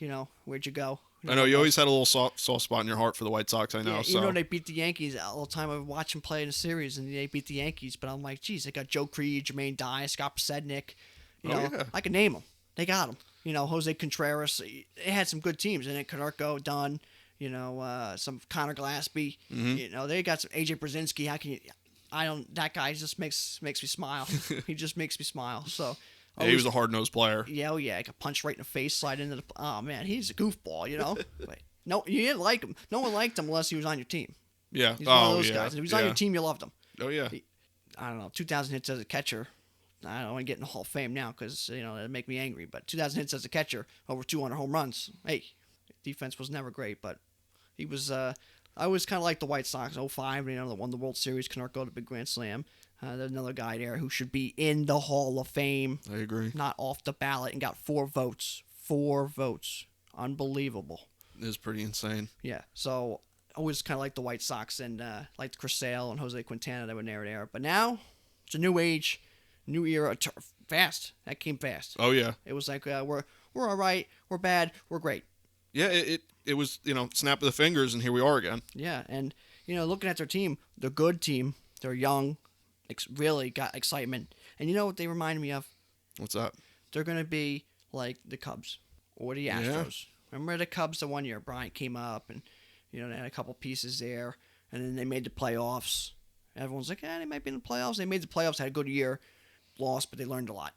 where'd you go? I know you always had a little soft spot in your heart for the White Sox. I know. Yeah, so even though they beat the Yankees all the time, I would watch them play in a series, and they beat the Yankees. But I'm like, geez, they got Joe Creed, Jermaine Dye, Scott Pasednik. Yeah. I could name them. They got them. Jose Contreras. They had some good teams, and then Konerko, Dunn. Some Connor Glaspie. Mm-hmm. They got some AJ Brzezinski. How can you? That guy just makes me smile. He just makes me smile. So. Yeah, he was a hard-nosed player. Yeah, I got punched right in the face, slide into the. Oh man, he's a goofball. Like, no, you didn't like him. No one liked him unless he was on your team. Yeah. He's one of those guys. If he was on yeah. your team, you loved him. Oh yeah. I don't know, 2,000 hits as a catcher. I don't want to get in the Hall of Fame now because that'd make me angry. But 2,000 hits as a catcher, over 200 home runs. Hey, defense was never great, but he was. I always kind of like the White Sox. 05, that won the World Series. Konerko, the big Grand Slam. There's another guy there who should be in the Hall of Fame. I agree. Not off the ballot, and got 4 votes. 4 votes. Unbelievable. It is pretty insane. Yeah, so I always kind of like the White Sox and liked Chris Sale and Jose Quintana that were there. But now, it's a new age, new era, fast. That came fast. Oh yeah. It was like we're all right, we're bad, we're great. Yeah, it was snap of the fingers, and here we are again. Yeah, and looking at their team, they're a good team. They're young, really got excitement. And you know what they remind me of? What's that? They're gonna be like the Cubs or the Astros. Yeah. Remember the Cubs the one year Bryant came up and they had a couple pieces there, and then they made the playoffs. Everyone's like, they might be in the playoffs. They made the playoffs, had a good year, lost, but they learned a lot.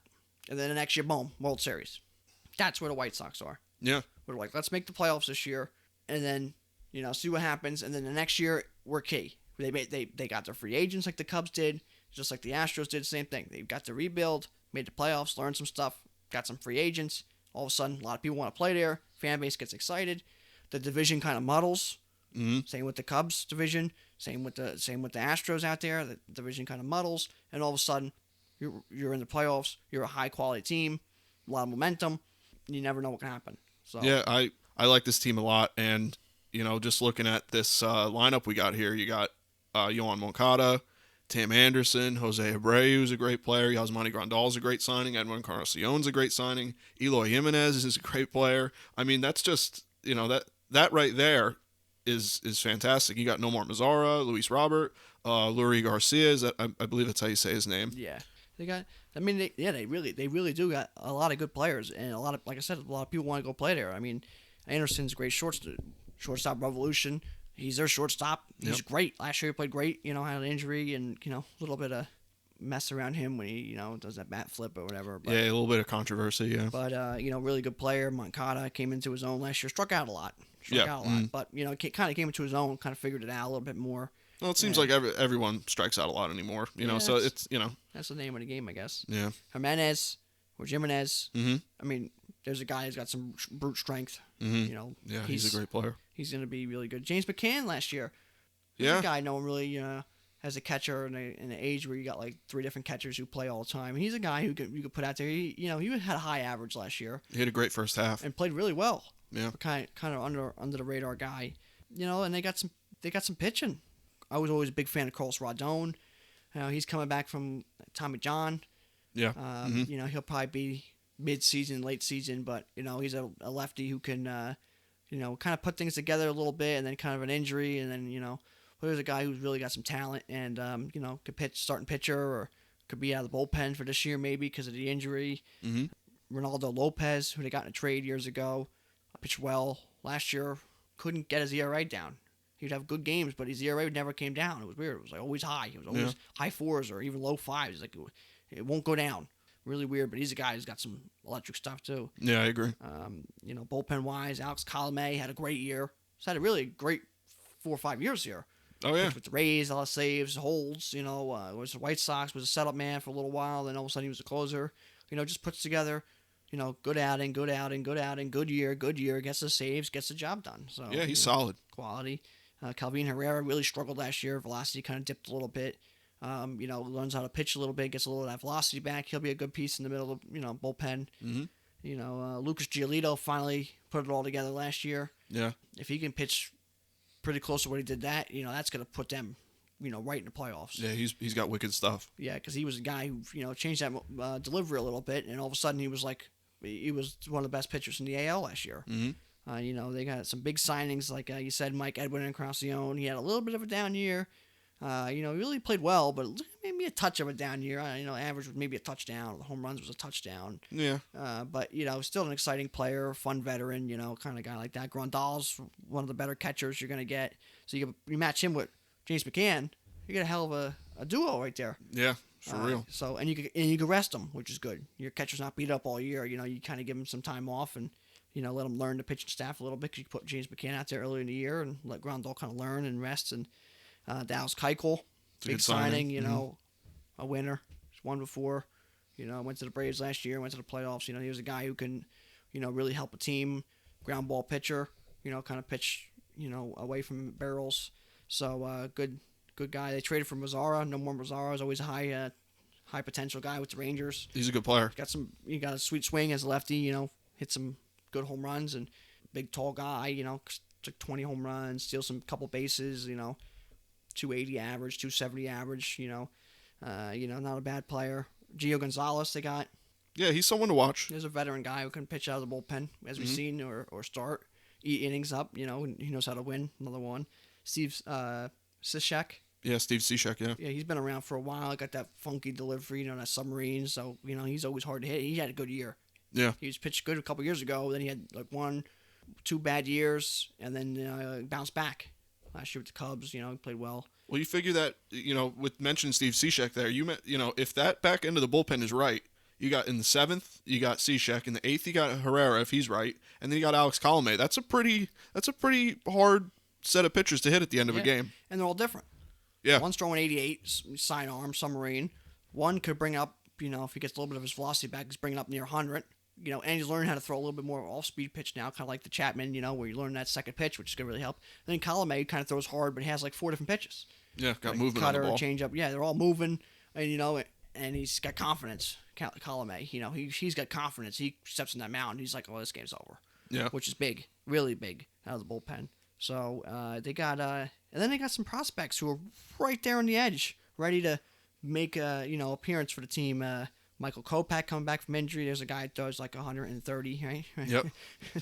And then the next year, boom, World Series. That's where the White Sox are. Yeah. We're like, let's make the playoffs this year, and then see what happens. And then the next year, we're key. They got their free agents like the Cubs did, just like the Astros did. Same thing. They got to rebuild, made the playoffs, learned some stuff, got some free agents. All of a sudden, a lot of people want to play there. Fan base gets excited. The division kind of muddles. Mm-hmm. Same with the Cubs division. Same with the Astros out there. The division kind of muddles, and all of a sudden, you're in the playoffs. You're a high quality team, a lot of momentum. You never know what can happen. So Yeah, I like this team a lot, and just looking at this lineup we got here, you got Yohan Moncada, Tim Anderson, Jose Abreu's a great player, Yasmani Grandal's a great signing, Edwin Encarnacion's a great signing, Eloy Jimenez is a great player. I mean, that's just that right there is fantastic. You got Nomar Mazara, Luis Robert, Lurie Garcia. I believe that's how you say his name. yeah, they got. I mean, they really do got a lot of good players, and a lot of, like I said, a lot of people want to go play there. I mean, Anderson's a great shortstop revolution. He's their shortstop. He's great. Last year he played great. Had an injury and a little bit of mess around him when he does that bat flip or whatever. But, Yeah, a little bit of controversy. Yeah, but really good player. Moncada came into his own last year. Struck out a lot. But kind of came into his own. Kind of figured it out a little bit more. Well, it seems like everyone strikes out a lot anymore. So it's that's the name of the game, I guess. Yeah. Jimenez. Mm-hmm. I mean, there's a guy who's got some brute strength. Mm-hmm. Yeah, he's a great player. He's going to be really good. James McCann last year. He's a guy no one really has a catcher in an age where you got like 3 different catchers who play all the time. And he's a guy who you could put out there. He had a high average last year. He had a great first half and played really well. Yeah, kind of under the radar guy. And they got some pitching. I was always a big fan of Carlos Rodon. He's coming back from Tommy John. Yeah. He'll probably be mid-season, late season, but he's a lefty who can kind of put things together a little bit, and then kind of an injury, and then there's a guy who's really got some talent, and could pitch, starting pitcher, or could be out of the bullpen for this year maybe because of the injury. Mm-hmm. Ronaldo Lopez, who they got in a trade years ago, pitched well last year. Couldn't get his ERA down. He'd have good games, but his ERA never came down. It was weird. It was like always high. It was always high 4s or even low 5s. Like it won't go down. Really weird, but he's a guy who's got some electric stuff too. Yeah, I agree. Bullpen wise, Alex Colomé had a great year. He's had a really great 4 or 5 years here. Oh yeah. Pitched with the Rays, a lot of saves, holds. Was the White Sox, was a setup man for a little while. Then all of a sudden he was a closer. Just puts together. Good outing, good outing, good outing, good year, gets the saves, gets the job done. So Yeah, he's solid. Quality. Calvin Herrera really struggled last year. Velocity kind of dipped a little bit. Learns how to pitch a little bit, gets a little of that velocity back. He'll be a good piece in the middle of bullpen. Mm-hmm. Lucas Giolito finally put it all together last year. Yeah. If he can pitch pretty close to what he did, that's going to put them, right in the playoffs. Yeah, he's got wicked stuff. Yeah, because he was a guy who changed that delivery a little bit, and all of a sudden he was one of the best pitchers in the AL last year. Mm-hmm. They got some big signings, like you said, Mike Edwin and Encarnacion. He had a little bit of a down year. He really played well, but maybe a touch of a down year. Average was maybe a touchdown. The home runs was a touchdown. Yeah. But still an exciting player, fun veteran. Kind of guy like that. Grandal's one of the better catchers you're gonna get. So you match him with James McCann, you get a hell of a duo right there. Yeah, for real. So and you can rest him, which is good. Your catcher's not beat up all year. You kind of give him some time off and. Let him learn the pitching staff a little bit because you put James McCann out there earlier in the year and let Grandal kind of learn and rest. And Dallas Keuchel, big signing, a winner. He's won before. Went to the Braves last year, went to the playoffs. He was a guy who can, really help a team. Ground ball pitcher, kind of pitch, away from barrels. So good guy. They traded for Mazzara. No more Mazzara. Is always a high potential guy with the Rangers. He's a good player. He got a sweet swing as a lefty. Hit some good home runs and big tall guy. Took 20 home runs, steals some couple bases. 280 average, 270 average. Not a bad player. Gio Gonzalez they got. Yeah, he's someone to watch. There's a veteran guy who can pitch out of the bullpen, as we've seen, or start, eat innings up. He knows how to win. Another one. Steve Cishek. Yeah, Steve Cishek, yeah. Yeah, he's been around for a while. Got that funky delivery, that submarine. So, he's always hard to hit. He had a good year. Yeah. He was pitched good a couple years ago. Then he had 1-2 bad years, and then bounced back last year with the Cubs. He played well. Well, you figure that, with mentioning Steve Cishek there, if that back end of the bullpen is right, you got in the 7th, you got Cishek. In the 8th, you got Herrera, if he's right. And then you got Alex Colomé. That's a pretty hard set of pitchers to hit at the end of a game. And they're all different. Yeah. One's throwing 88, sidearm, submarine. One could bring up, if he gets a little bit of his velocity back, he's bringing up near 100. And he's learning how to throw a little bit more off-speed pitch now, kind of like the Chapman, where you learn that second pitch, which is going to really help. And then Colomé kind of throws hard, but he has 4 different pitches. Yeah, got movement cutter, on the ball. Change up. Yeah, they're all moving, and and he's got confidence. Colomé, he's got confidence. He steps in that mound, he's like, oh, this game's over. Yeah. Which is big, really big out of the bullpen. So they got, and then they got some prospects who are right there on the edge, ready to make appearance for the team. Michael Kopech coming back from injury. There's a guy that throws 130, right? Yep.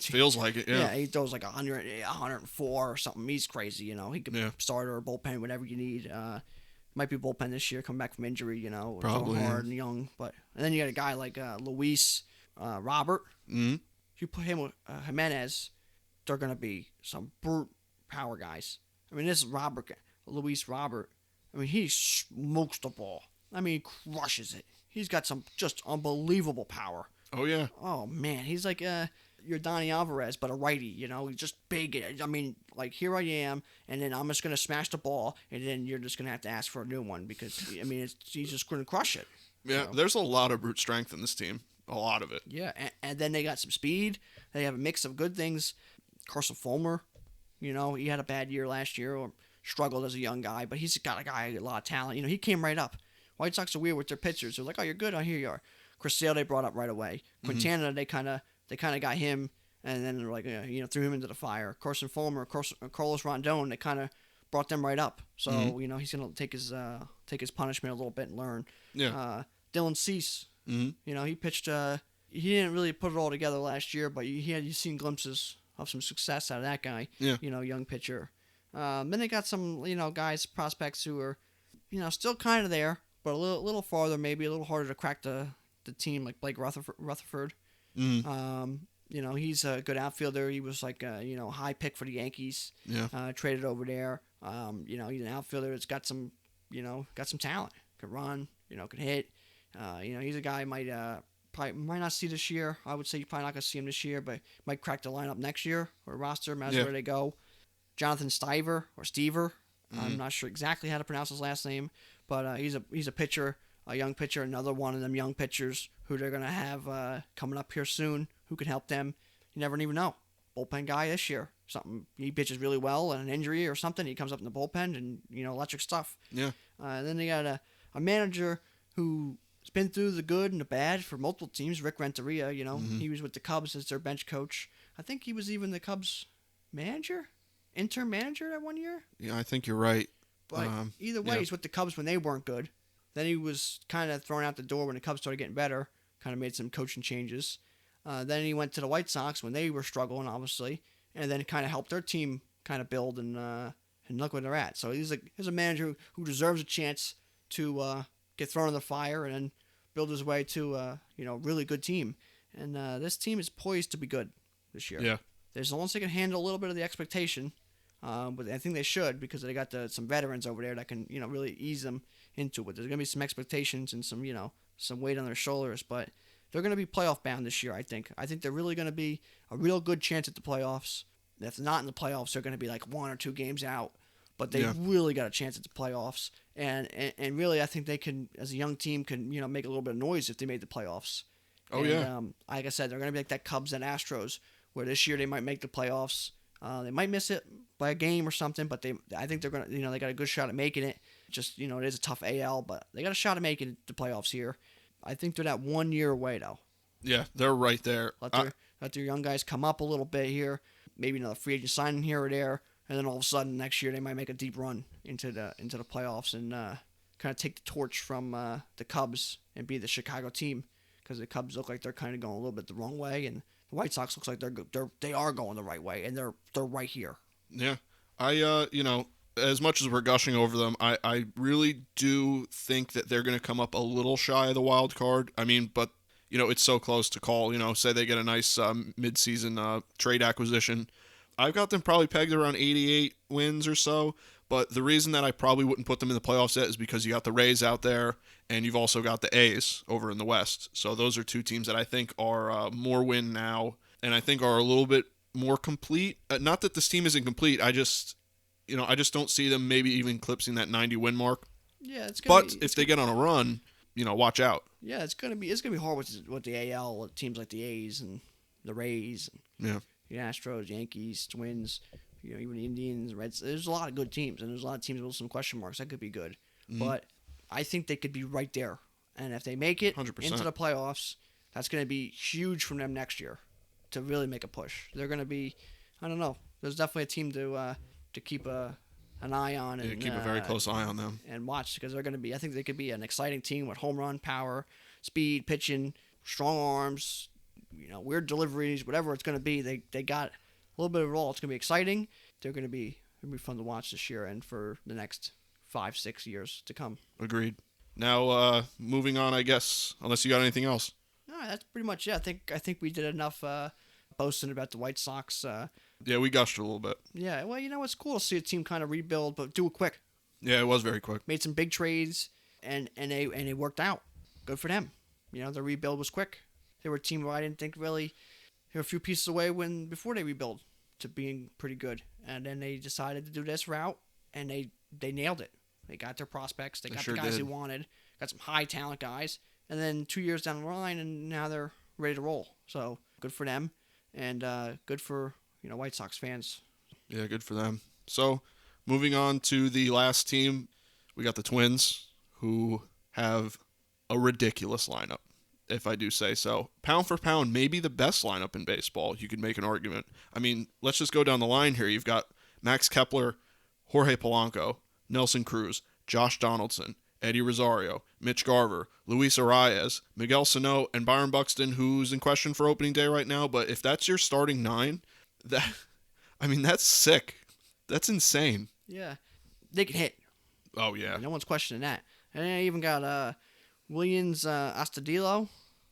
Feels like it, yeah. Yeah, he throws 100, 104 or something. He's crazy, He could start or bullpen, whatever you need. Might be bullpen this year, coming back from injury, Probably, hard and young. And then you got a guy like Luis Robert. Mm-hmm. If you put him with Jimenez, they're going to be some brute power guys. This is Luis Robert. He smokes the ball. He crushes it. He's got some just unbelievable power. Oh, yeah. Oh, man. He's like your Donny Alvarez, but a righty, He's just big. Here I am, and then I'm just going to smash the ball, and then you're just going to have to ask for a new one because, he's just going to crush it. Yeah, there's a lot of brute strength in this team. A lot of it. Yeah, and then they got some speed. They have a mix of good things. Carson Fulmer, he had a bad year last year or struggled as a young guy, but he's got a lot of talent. He came right up. White Sox are weird with their pitchers. They're like, oh, you're good. Oh, here you are. Chris Sale they brought up right away. Quintana, they kind of got him, and then they're like, threw him into the fire. Carson Fulmer, Carlos Rondon, they kind of brought them right up. So he's gonna take his punishment a little bit and learn. Yeah. Dylan Cease, he pitched. He didn't really put it all together last year, but you've seen glimpses of some success out of that guy. Yeah. Young pitcher. Then they got some guys, prospects who are still kind of there. But a little farther, maybe a little harder to crack the team, like Blake Rutherford. He's a good outfielder. He was high pick for the Yankees. Yeah. Traded over there. He's an outfielder that's got some talent. Could run. Could hit. He's a guy might not see this year. I would say you're probably not gonna see him this year, but might crack the lineup next year or roster. Matter where they go. Jonathan Stiver or Stever. I'm not sure exactly how to pronounce his last name, but he's a pitcher, a young pitcher, another one of them young pitchers who they're gonna have coming up here soon, who can help them. You never even know. Bullpen guy this year, something he pitches really well, and an injury or something, he comes up in the bullpen and electric stuff. Yeah. And then they got a manager who's been through the good and the bad for multiple teams. Rick Renteria, he was with the Cubs as their bench coach. I think he was even the Cubs manager, interim manager that one year. Yeah, I think you're right. But either way, he's with the Cubs when they weren't good. Then he was kind of thrown out the door when the Cubs started getting better. Kind of made some coaching changes. Then he went to the White Sox when they were struggling, obviously, and then kind of helped their team kind of build and look where they're at. So he's a manager who deserves a chance to get thrown in the fire and then build his way to a really good team. And this team is poised to be good this year. Yeah. As long as they can handle a little bit of the expectation, but I think they should because they got some veterans over there that can really ease them into it. There's gonna be some expectations and some weight on their shoulders, but they're going to be playoff bound this year, I think. I think they're really going to be a real good chance at the playoffs. If not in the playoffs, they're going to be like 1 or 2 games out. But they really got a chance at the playoffs. And really, I think they can, as a young team, can make a little bit of noise if they made the playoffs. Oh, yeah. Like I said, they're going to be like that Cubs and Astros, where this year they might make the playoffs. They might miss it by a game or something, but I think they're going to, they got a good shot at making it. Just, it is a tough AL, but they got a shot at making the playoffs here. I think they're that 1 year away, though. Yeah, they're right there. Let their young guys come up a little bit here. Maybe another free agent signing here or there, and then all of a sudden next year they might make a deep run into the playoffs and kind of take the torch from the Cubs and be the Chicago team, because the Cubs look like they're kind of going a little bit the wrong way, and the White Sox looks like they are going the right way, and they're right here. Yeah, as much as we're gushing over them, I really do think that they're going to come up a little shy of the wild card. I mean, but, it's so close to call. Say they get a nice mid-season trade acquisition. I've got them probably pegged around 88 wins or so, but the reason that I probably wouldn't put them in the playoffs yet is because you got the Rays out there, and you've also got the A's over in the West. So those are two teams that I think are more win now, and I think are a little bit more complete. Not that this team isn't complete, I just don't see them maybe even eclipsing that 90 win mark. Yeah, if they get on a run, watch out. Yeah, it's gonna be hard with the AL teams like the A's and the Rays and the Astros, Yankees, Twins, even the Indians, Reds. There's a lot of good teams, and there's a lot of teams with some question marks that could be good. Mm-hmm. But I think they could be right there, and if they make it 100%. into the playoffs, that's gonna be huge from them next year to really make a push. They're gonna be, I don't know. There's definitely a team to keep an eye on and keep a very close eye on them and watch, because they're going to be. I think they could be an exciting team with home run power, speed, pitching, strong arms, weird deliveries, whatever it's going to be. They got a little bit of it all. It's going to be exciting. They're going to be fun to watch this year and for the next 5-6 years to come. Agreed. Now moving on, I guess, unless you got anything else. No, that's pretty much it. I think we did enough boasting about the White Sox. Yeah, we gushed a little bit. Yeah, well, it's cool to see a team kind of rebuild, but do it quick. Yeah, it was very quick. Made some big trades, and they worked out. Good for them. Their rebuild was quick. They were a team where I didn't think really they were a few pieces away before they rebuild to being pretty good, and then they decided to do this route, and they nailed it. They got their prospects. They got the guys they wanted. Got some high talent guys, and then 2 years down the line, and now they're ready to roll. So good for them, and good for White Sox fans. Yeah, good for them. So, moving on to the last team, we got the Twins, who have a ridiculous lineup, if I do say so. Pound for pound, maybe the best lineup in baseball. You could make an argument. I mean, let's just go down the line here. You've got Max Kepler, Jorge Polanco, Nelson Cruz, Josh Donaldson, Eddie Rosario, Mitch Garver, Luis Arias, Miguel Sano, and Byron Buxton, who's in question for opening day right now. But if that's your starting 9, that's sick. That's insane. Yeah, they can hit. Oh yeah, no one's questioning that. And I even got Williams Astudillo.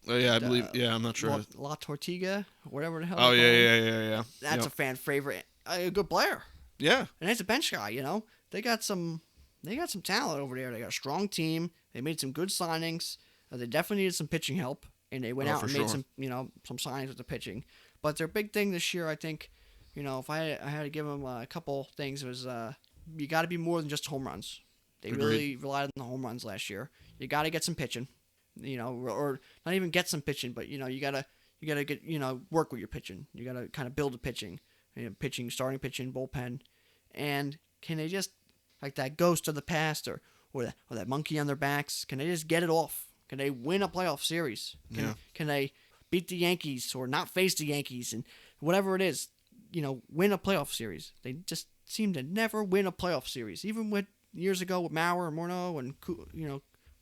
Oh yeah, I believe. Yeah, I'm not sure. La Tortiga, whatever the hell. Oh yeah. That's a fan favorite. A good player. Yeah, and he's a bench guy. They got some talent over there. They got a strong team. They made some good signings. They definitely needed some pitching help, and they went out and made some signings with the pitching. But their big thing this year, I think, if I had to give them a couple things, was you got to be more than just home runs. They Agreed. really relied on the home runs last year. You got to get some pitching, or not even get some pitching, but you gotta get work with your pitching. You gotta kind of build a pitching, pitching, starting pitching, bullpen, and can they just like that ghost of the past or that monkey on their backs? Can they just get it off? Can they win a playoff series? Can they beat the Yankees or not face the Yankees and whatever it is? Win a playoff series. They just seem to never win a playoff series, even with years ago with Mauer and Morneau and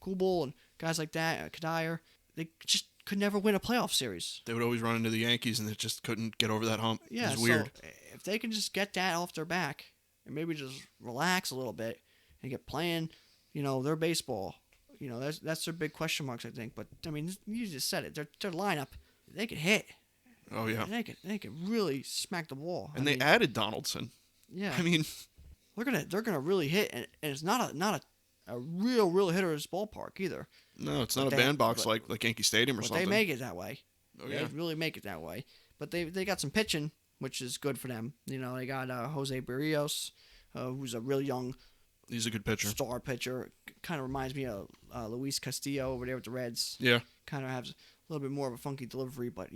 Kubel and guys like that, Kadire. They just could never win a playoff series. They would always run into the Yankees, and they just couldn't get over that hump. Yeah, it was weird. So if they can just get that off their back and maybe just relax a little bit and get playing, their baseball. That's their big question marks, I think. But I mean, you just said it. Their lineup, they could hit. Oh yeah. And they could really smack the ball. And they added Donaldson. Yeah. I mean, they're gonna really hit, and it's not a real hitter in this ballpark either. No, it's not a bandbox like Yankee Stadium or something. They make it that way. Oh yeah. They really make it that way. But they got some pitching, which is good for them. They got Jose Barrios, who's a really young. He's a good pitcher. Star pitcher. Kind of reminds me of Luis Castillo over there with the Reds. Yeah. Kind of has a little bit more of a funky delivery, but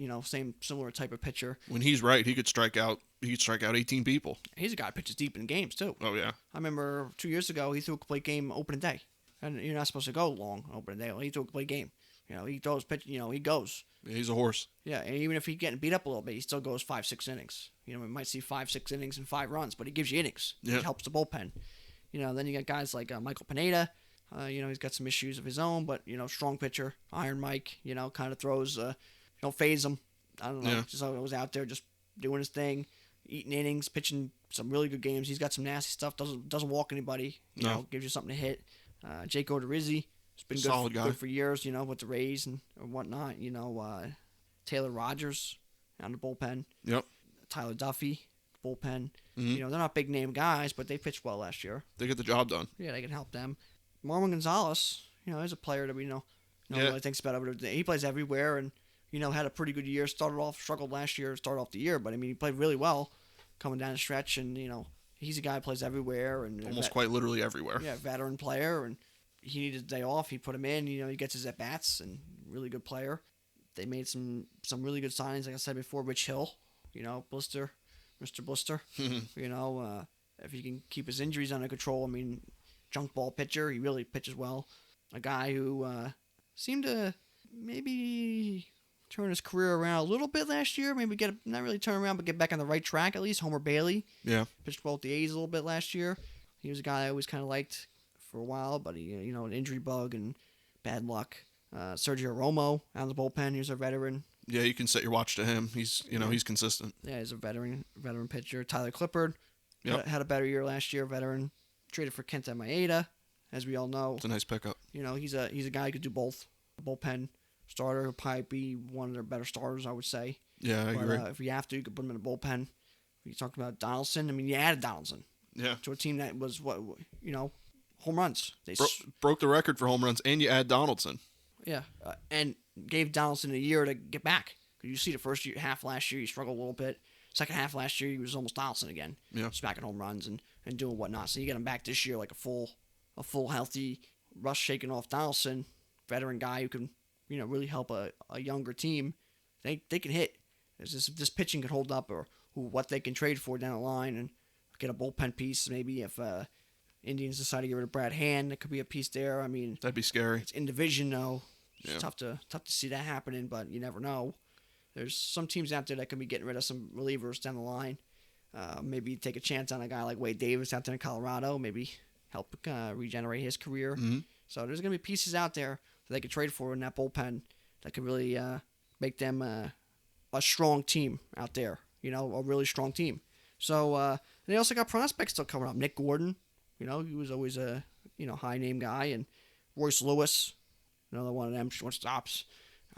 similar type of pitcher. When he's right, he could strike out 18 people. He's a guy who pitches deep in games too. Oh yeah. I remember 2 years ago he threw a complete game opening day, and you're not supposed to go long opening day. Well, he threw a complete game. He throws pitch. He goes. Yeah, he's a horse. Yeah, and even if he's getting beat up a little bit, he still goes 5-6 innings. We might see 5-6 innings and 5 runs, but he gives you innings. Yeah. He helps the bullpen. Then you got guys like Michael Pineda. He's got some issues of his own, but strong pitcher. Iron Mike. Kind of throws. Phase him. I don't know. Yeah. Just always out there, just doing his thing, eating innings, pitching some really good games. He's got some nasty stuff. Doesn't walk anybody. Gives you something to hit. Jake Odorizzi. It's been Solid guy. good for years. With the Rays and whatnot. Taylor Rogers on the bullpen. Yep. Tyler Duffy, bullpen. Mm-hmm. They're not big name guys, but they pitched well last year. They get the job done. Yeah, they can help them. Marwin Gonzalez, he's a player that we know. Yeah. Really thinks about it. He plays everywhere and, had a pretty good year. Struggled last year to start off the year, but I mean, he played really well coming down the stretch, and, he's a guy who plays everywhere. And almost quite literally everywhere. Yeah, veteran player, and he needed a day off. He put him in, he gets his at-bats, and really good player. They made some really good signings, like I said before. Rich Hill, Blister, Mr. Blister. If he can keep his injuries under control, I mean, junk ball pitcher, he really pitches well. A guy who seemed to maybe turn his career around a little bit last year. Maybe not really turn around, but get back on the right track at least. Homer Bailey. Yeah. Pitched well with the A's a little bit last year. He was a guy I always kind of liked for a while, but he, an injury bug and bad luck. Sergio Romo out of the bullpen. He's a veteran. Yeah, you can set your watch to him. He's he's consistent. Yeah, he's a veteran pitcher. Tyler Clippard had a better year last year. Veteran, traded for Kenta Maeda, as we all know. It's a nice pickup. He's a guy who could do both. Bullpen starter, he'll probably be one of their better starters, I would say. Yeah, I agree. If you have to, you could put him in the bullpen. You talked about Donaldson. I mean, you added Donaldson. Yeah. To a team that was home runs. They broke the record for home runs, and you add Donaldson. Yeah, and gave Donaldson a year to get back. Because you see the first half last year, he struggled a little bit. Second half last year, he was almost Donaldson again. Yeah. Smacking home runs and doing whatnot. So you get him back this year like a full healthy, rust shaking off Donaldson, veteran guy who can, really help a younger team. They can hit. If this pitching could hold up, or what they can trade for down the line, and get a bullpen piece. Maybe if Indians decide to get rid of Brad Hand, there could be a piece there. I mean, that'd be scary. It's in division though. It's Yeah. tough to see that happening, but you never know. There's some teams out there that can be getting rid of some relievers down the line. Maybe take a chance on a guy like Wade Davis out there in Colorado. Maybe help regenerate his career. Mm-hmm. So there's going to be pieces out there that they could trade for in that bullpen that could really make them a strong team out there. A really strong team. So they also got prospects still coming up. Nick Gordon, he was always a high name guy, and Royce Lewis, another one of them shortstops.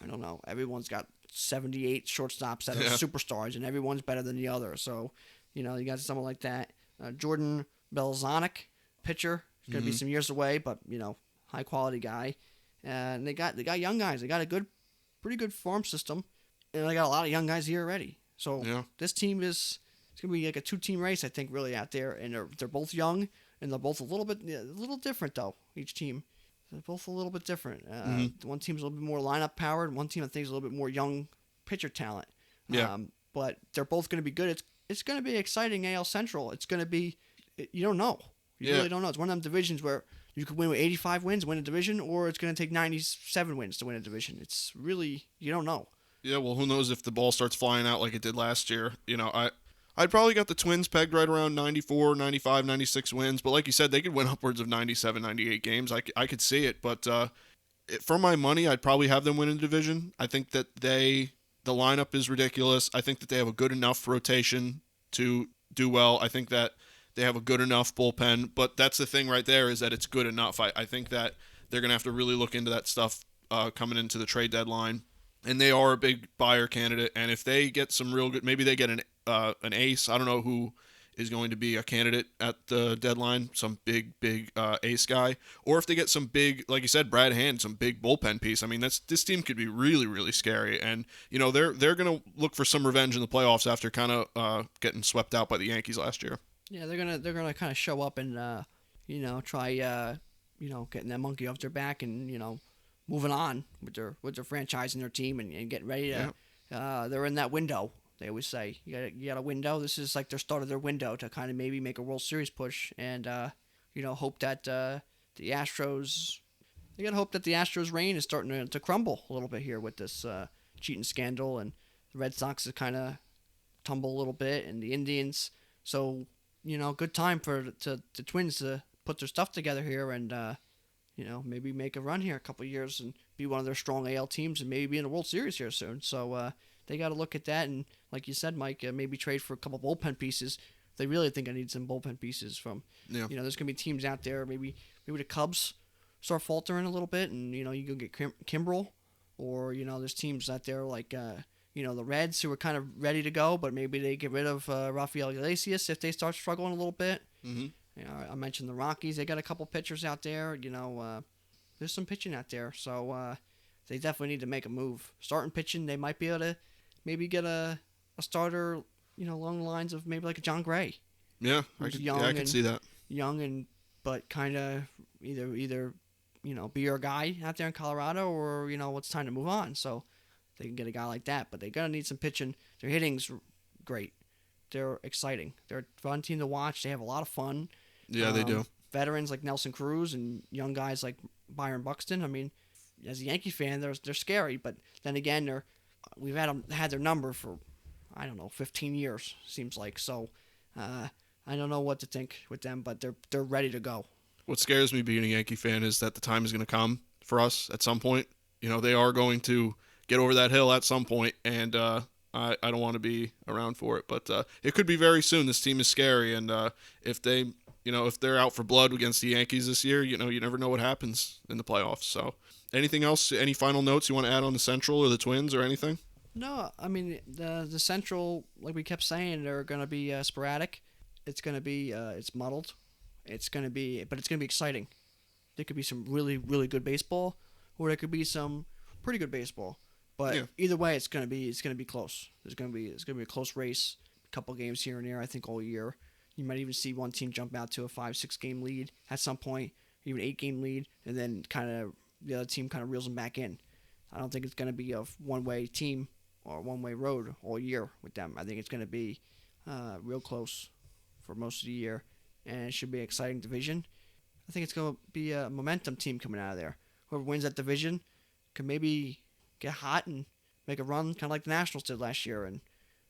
I don't know. Everyone's got 78 shortstops that are superstars, and everyone's better than the other. So, you got someone like that. Jordan Belzonic, pitcher. He's going to be some years away, but, high quality guy. And they got young guys. They got a pretty good farm system, and they got a lot of young guys here already. So this team is it's gonna be like a 2-team race, I think, really out there, and they're both young, and they're both a little different though. Each team, they're both a little bit different. One team's a little bit more lineup powered, one team I think is a little bit more young pitcher talent. Yeah. But they're both going to be good. It's going to be exciting AL Central. It's going to be, you don't know. You really don't know. It's one of them divisions where you could win with 85 wins, win a division, or it's going to take 97 wins to win a division. It's really, you don't know. Yeah, well, who knows if the ball starts flying out like it did last year. I'd probably got the Twins pegged right around 94, 95, 96 wins. But like you said, they could win upwards of 97, 98 games. I could see it. But for my money, I'd probably have them win a division. I think that the lineup is ridiculous. I think that they have a good enough rotation to do well. I think that they have a good enough bullpen. But that's the thing right there, is that it's good enough. I think that they're going to have to really look into that stuff coming into the trade deadline. And they are a big buyer candidate. And if they get some real good, maybe they get an ace. I don't know who is going to be a candidate at the deadline, some big ace guy, or if they get some big, like you said, Brad Hand, some big bullpen piece. I mean, this team could be really, really scary, and they're going to look for some revenge in the playoffs after kind of getting swept out by the Yankees last year. Yeah, they're gonna kind of show up and try getting that monkey off their back and moving on with their franchise and their team and getting ready to. Yeah. They're in that window. They always say you got a window. This is like their start of their window to kind of maybe make a World Series push, and hope that the Astros. You gotta hope that the Astros' reign is starting to crumble a little bit here with this cheating scandal, and the Red Sox is kind of tumble a little bit, and the Indians. So good time for the Twins to put their stuff together here, and maybe make a run here a couple of years and be one of their strong AL teams, and maybe be in the World Series here soon. So. They got to look at that, and like you said, Mike, maybe trade for a couple bullpen pieces. They really think I need some bullpen pieces from. Yeah. There's gonna be teams out there. Maybe the Cubs start faltering a little bit, and you go get Kimbrel, or there's teams out there like the Reds who are kind of ready to go, but maybe they get rid of Rafael Iglesias if they start struggling a little bit. Mm-hmm. I mentioned the Rockies. They got a couple pitchers out there. There's some pitching out there, so they definitely need to make a move. Starting pitching, they might be able to. Maybe get a starter, along the lines of maybe like a John Gray. Yeah, I can see that. Young but kind of either be your guy out there in Colorado, or it's time to move on. So they can get a guy like that, but they're gonna need some pitching. Their hitting's great. They're exciting. They're a fun team to watch. They have a lot of fun. Yeah, they do. Veterans like Nelson Cruz and young guys like Byron Buxton. I mean, as a Yankee fan, they're scary, but then again, we've had their number for, 15 years, seems like. So I don't know what to think with them, but they're ready to go. What scares me being a Yankee fan is that the time is going to come for us at some point. They are going to get over that hill at some point, and I don't want to be around for it. But it could be very soon. This team is scary, and if they're out for blood against the Yankees this year, you never know what happens in the playoffs. So anything else, any final notes you want to add on the Central or the Twins or anything? No, I mean, the Central, like we kept saying, they're going to be sporadic. It's going to be, it's muddled. But it's going to be exciting. There could be some really, really good baseball, or there could be some pretty good baseball. But Either way, it's going to be close. There's going to be a close race, a couple games here and there, I think, all year. You might even see one team jump out to a 5-6 game lead at some point, even 8-game lead, and then kind of the other team kind of reels them back in. I don't think it's going to be a one-way team or one-way road all year with them. I think it's going to be real close for most of the year, and it should be an exciting division. I think it's going to be a momentum team coming out of there. Whoever wins that division can maybe get hot and make a run, kind of like the Nationals did last year, and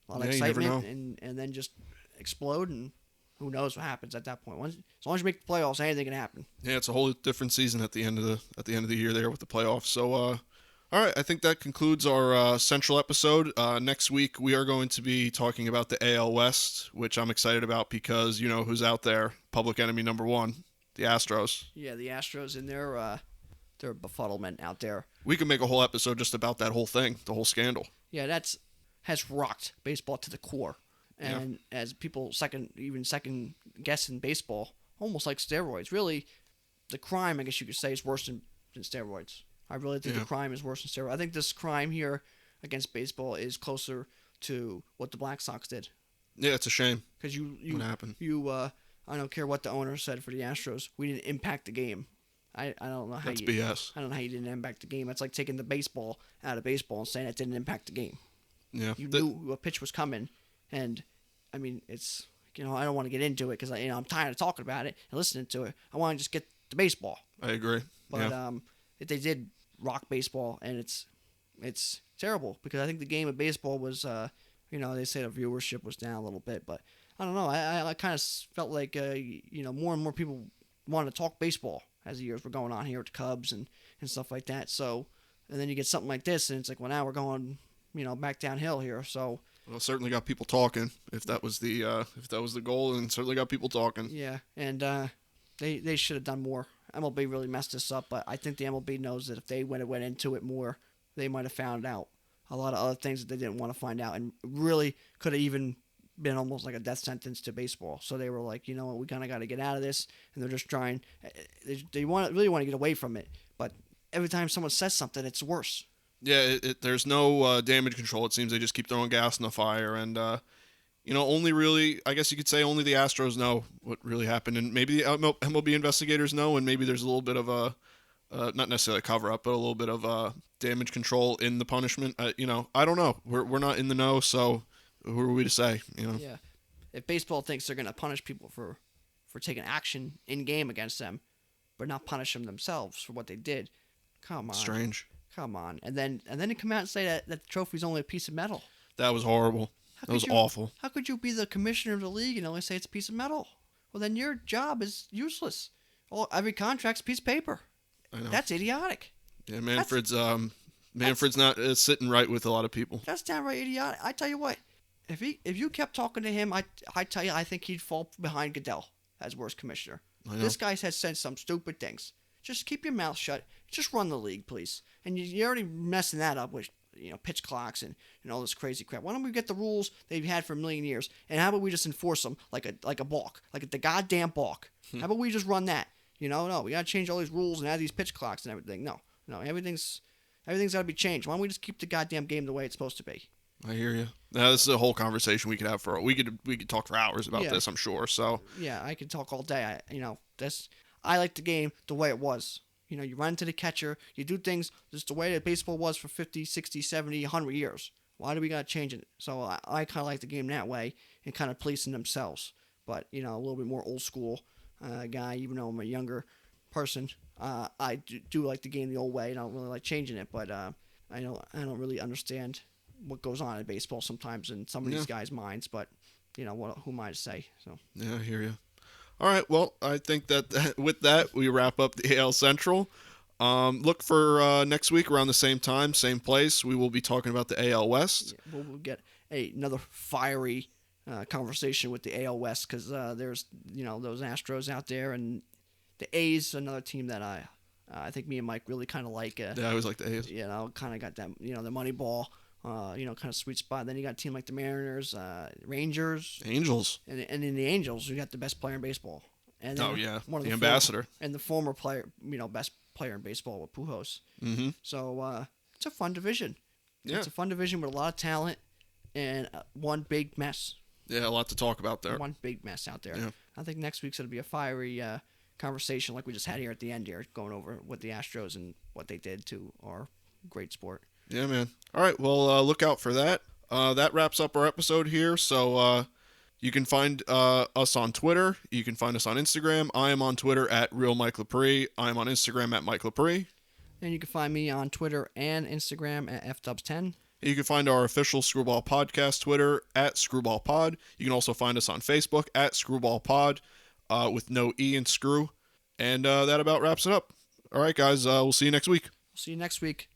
a lot of excitement, and then just explode, and who knows what happens at that point. As long as you make the playoffs, anything can happen. Yeah, it's a whole different season at the end of the year there with the playoffs. So, all right, I think that concludes our Central episode. Next week we are going to be talking about the AL West, which I'm excited about because who's out there, public enemy number one, the Astros. Yeah, the Astros and their befuddlement out there. We could make a whole episode just about that whole thing, the whole scandal. Yeah, has rocked baseball to the core. And as people second guessing baseball, almost like steroids. Really, the crime, I guess you could say, is worse than steroids. I really think the crime is worse than steroids. I think this crime here against baseball is closer to what the Black Sox did. Yeah, it's a shame. Because What happened? I don't care what the owner said for the Astros. We didn't impact the game. I don't know how That's you. BS. I don't know how you didn't impact the game. That's like taking the baseball out of baseball and saying it didn't impact the game. Yeah. You knew a pitch was coming, and I mean it's I don't want to get into it because I'm tired of talking about it and listening to it. I want to just get to baseball. I agree. But they did rock baseball, and it's terrible because I think the game of baseball was they say the viewership was down a little bit, but I don't know. I kind of felt like more and more people wanted to talk baseball as the years were going on here with the Cubs and stuff like that. So, and then you get something like this, and it's like, well, now we're going back downhill here. So, well, certainly got people talking. If that was the goal, and certainly got people talking. yeah, and they should have done more. MLB really messed this up, but I think the MLB knows that if they went into it more, they might have found out a lot of other things that they didn't want to find out, and really could have even been almost like a death sentence to baseball. So they were like, you know what, we kind of got to get out of this, and they're just trying. They really want to get away from it, but every time someone says something, it's worse. Yeah, there's no damage control. It seems they just keep throwing gas in the fire, and only really, I guess you could say, only the Astros know what really happened, and maybe the MLB investigators know, and maybe there's a little bit of a not necessarily a cover up, but a little bit of damage control in the punishment. I don't know. We're not in the know, so who are we to say? Yeah, if baseball thinks they're gonna punish people for taking action in game against them, but not punish them themselves for what they did, come on, Strange. come on, and then they come out and say that the trophy's only a piece of metal. That was horrible. That was awful. How could you be the commissioner of the league and only say it's a piece of metal? Well, then your job is useless. Every contract's a piece of paper. I know. That's idiotic. Yeah, Manfred's not sitting right with a lot of people. That's downright idiotic. I tell you what, if you kept talking to him, I tell you, I think he'd fall behind Goodell as worst commissioner. This guy has said some stupid things. Just keep your mouth shut. Just run the league, please. And you're already messing that up with pitch clocks and all this crazy crap. Why don't we get the rules they've had for a million years, and how about we just enforce them like a balk, like the goddamn balk? How about we just run that? No, we gotta change all these rules and add these pitch clocks and everything. No, everything's gotta be changed. Why don't we just keep the goddamn game the way it's supposed to be? I hear you. Now, this is a whole conversation we could have we could talk for hours about this, I'm sure. So yeah, I could talk all day. I like the game the way it was. You run to the catcher, you do things just the way that baseball was for 50, 60, 70, 100 years. Why do we got to change it? So I kind of like the game that way and kind of policing themselves. But, a little bit more old school guy, even though I'm a younger person. I do like the game the old way, and I don't really like changing it. But I don't really understand what goes on in baseball sometimes in some of these guys' minds. But, who am I to say? So yeah, I hear you. All right, well, I think that with that, we wrap up the AL Central. Look for next week around the same time, same place. We will be talking about the AL West. Yeah, we'll get another fiery conversation with the AL West because there's those Astros out there, and the A's, another team that I think me and Mike really kind of like. Yeah, I always like the A's. Kind of got that the money ball. Kind of sweet spot. Then you got a team like the Mariners, Rangers, Angels, and in the Angels, you got the best player in baseball. And one of the ambassador and the former player, best player in baseball with Pujols. Mm-hmm. So it's a fun division. Yeah. It's a fun division with a lot of talent and one big mess. Yeah, a lot to talk about there. One big mess out there. Yeah. I think next week's going to be a fiery conversation like we just had here at the end here, going over with the Astros and what they did to our great sport. Yeah, man. All right, well, look out for that. That wraps up our episode here. So you can find us on Twitter. You can find us on Instagram. I am on Twitter at RealMikeLepre. I am on Instagram at Mike Lepre. And you can find me on Twitter and Instagram at FDubs10. You can find our official Screwball Podcast Twitter at ScrewballPod. You can also find us on Facebook at ScrewballPod with no E in screw. And that about wraps it up. All right, guys, we'll see you next week. See you next week.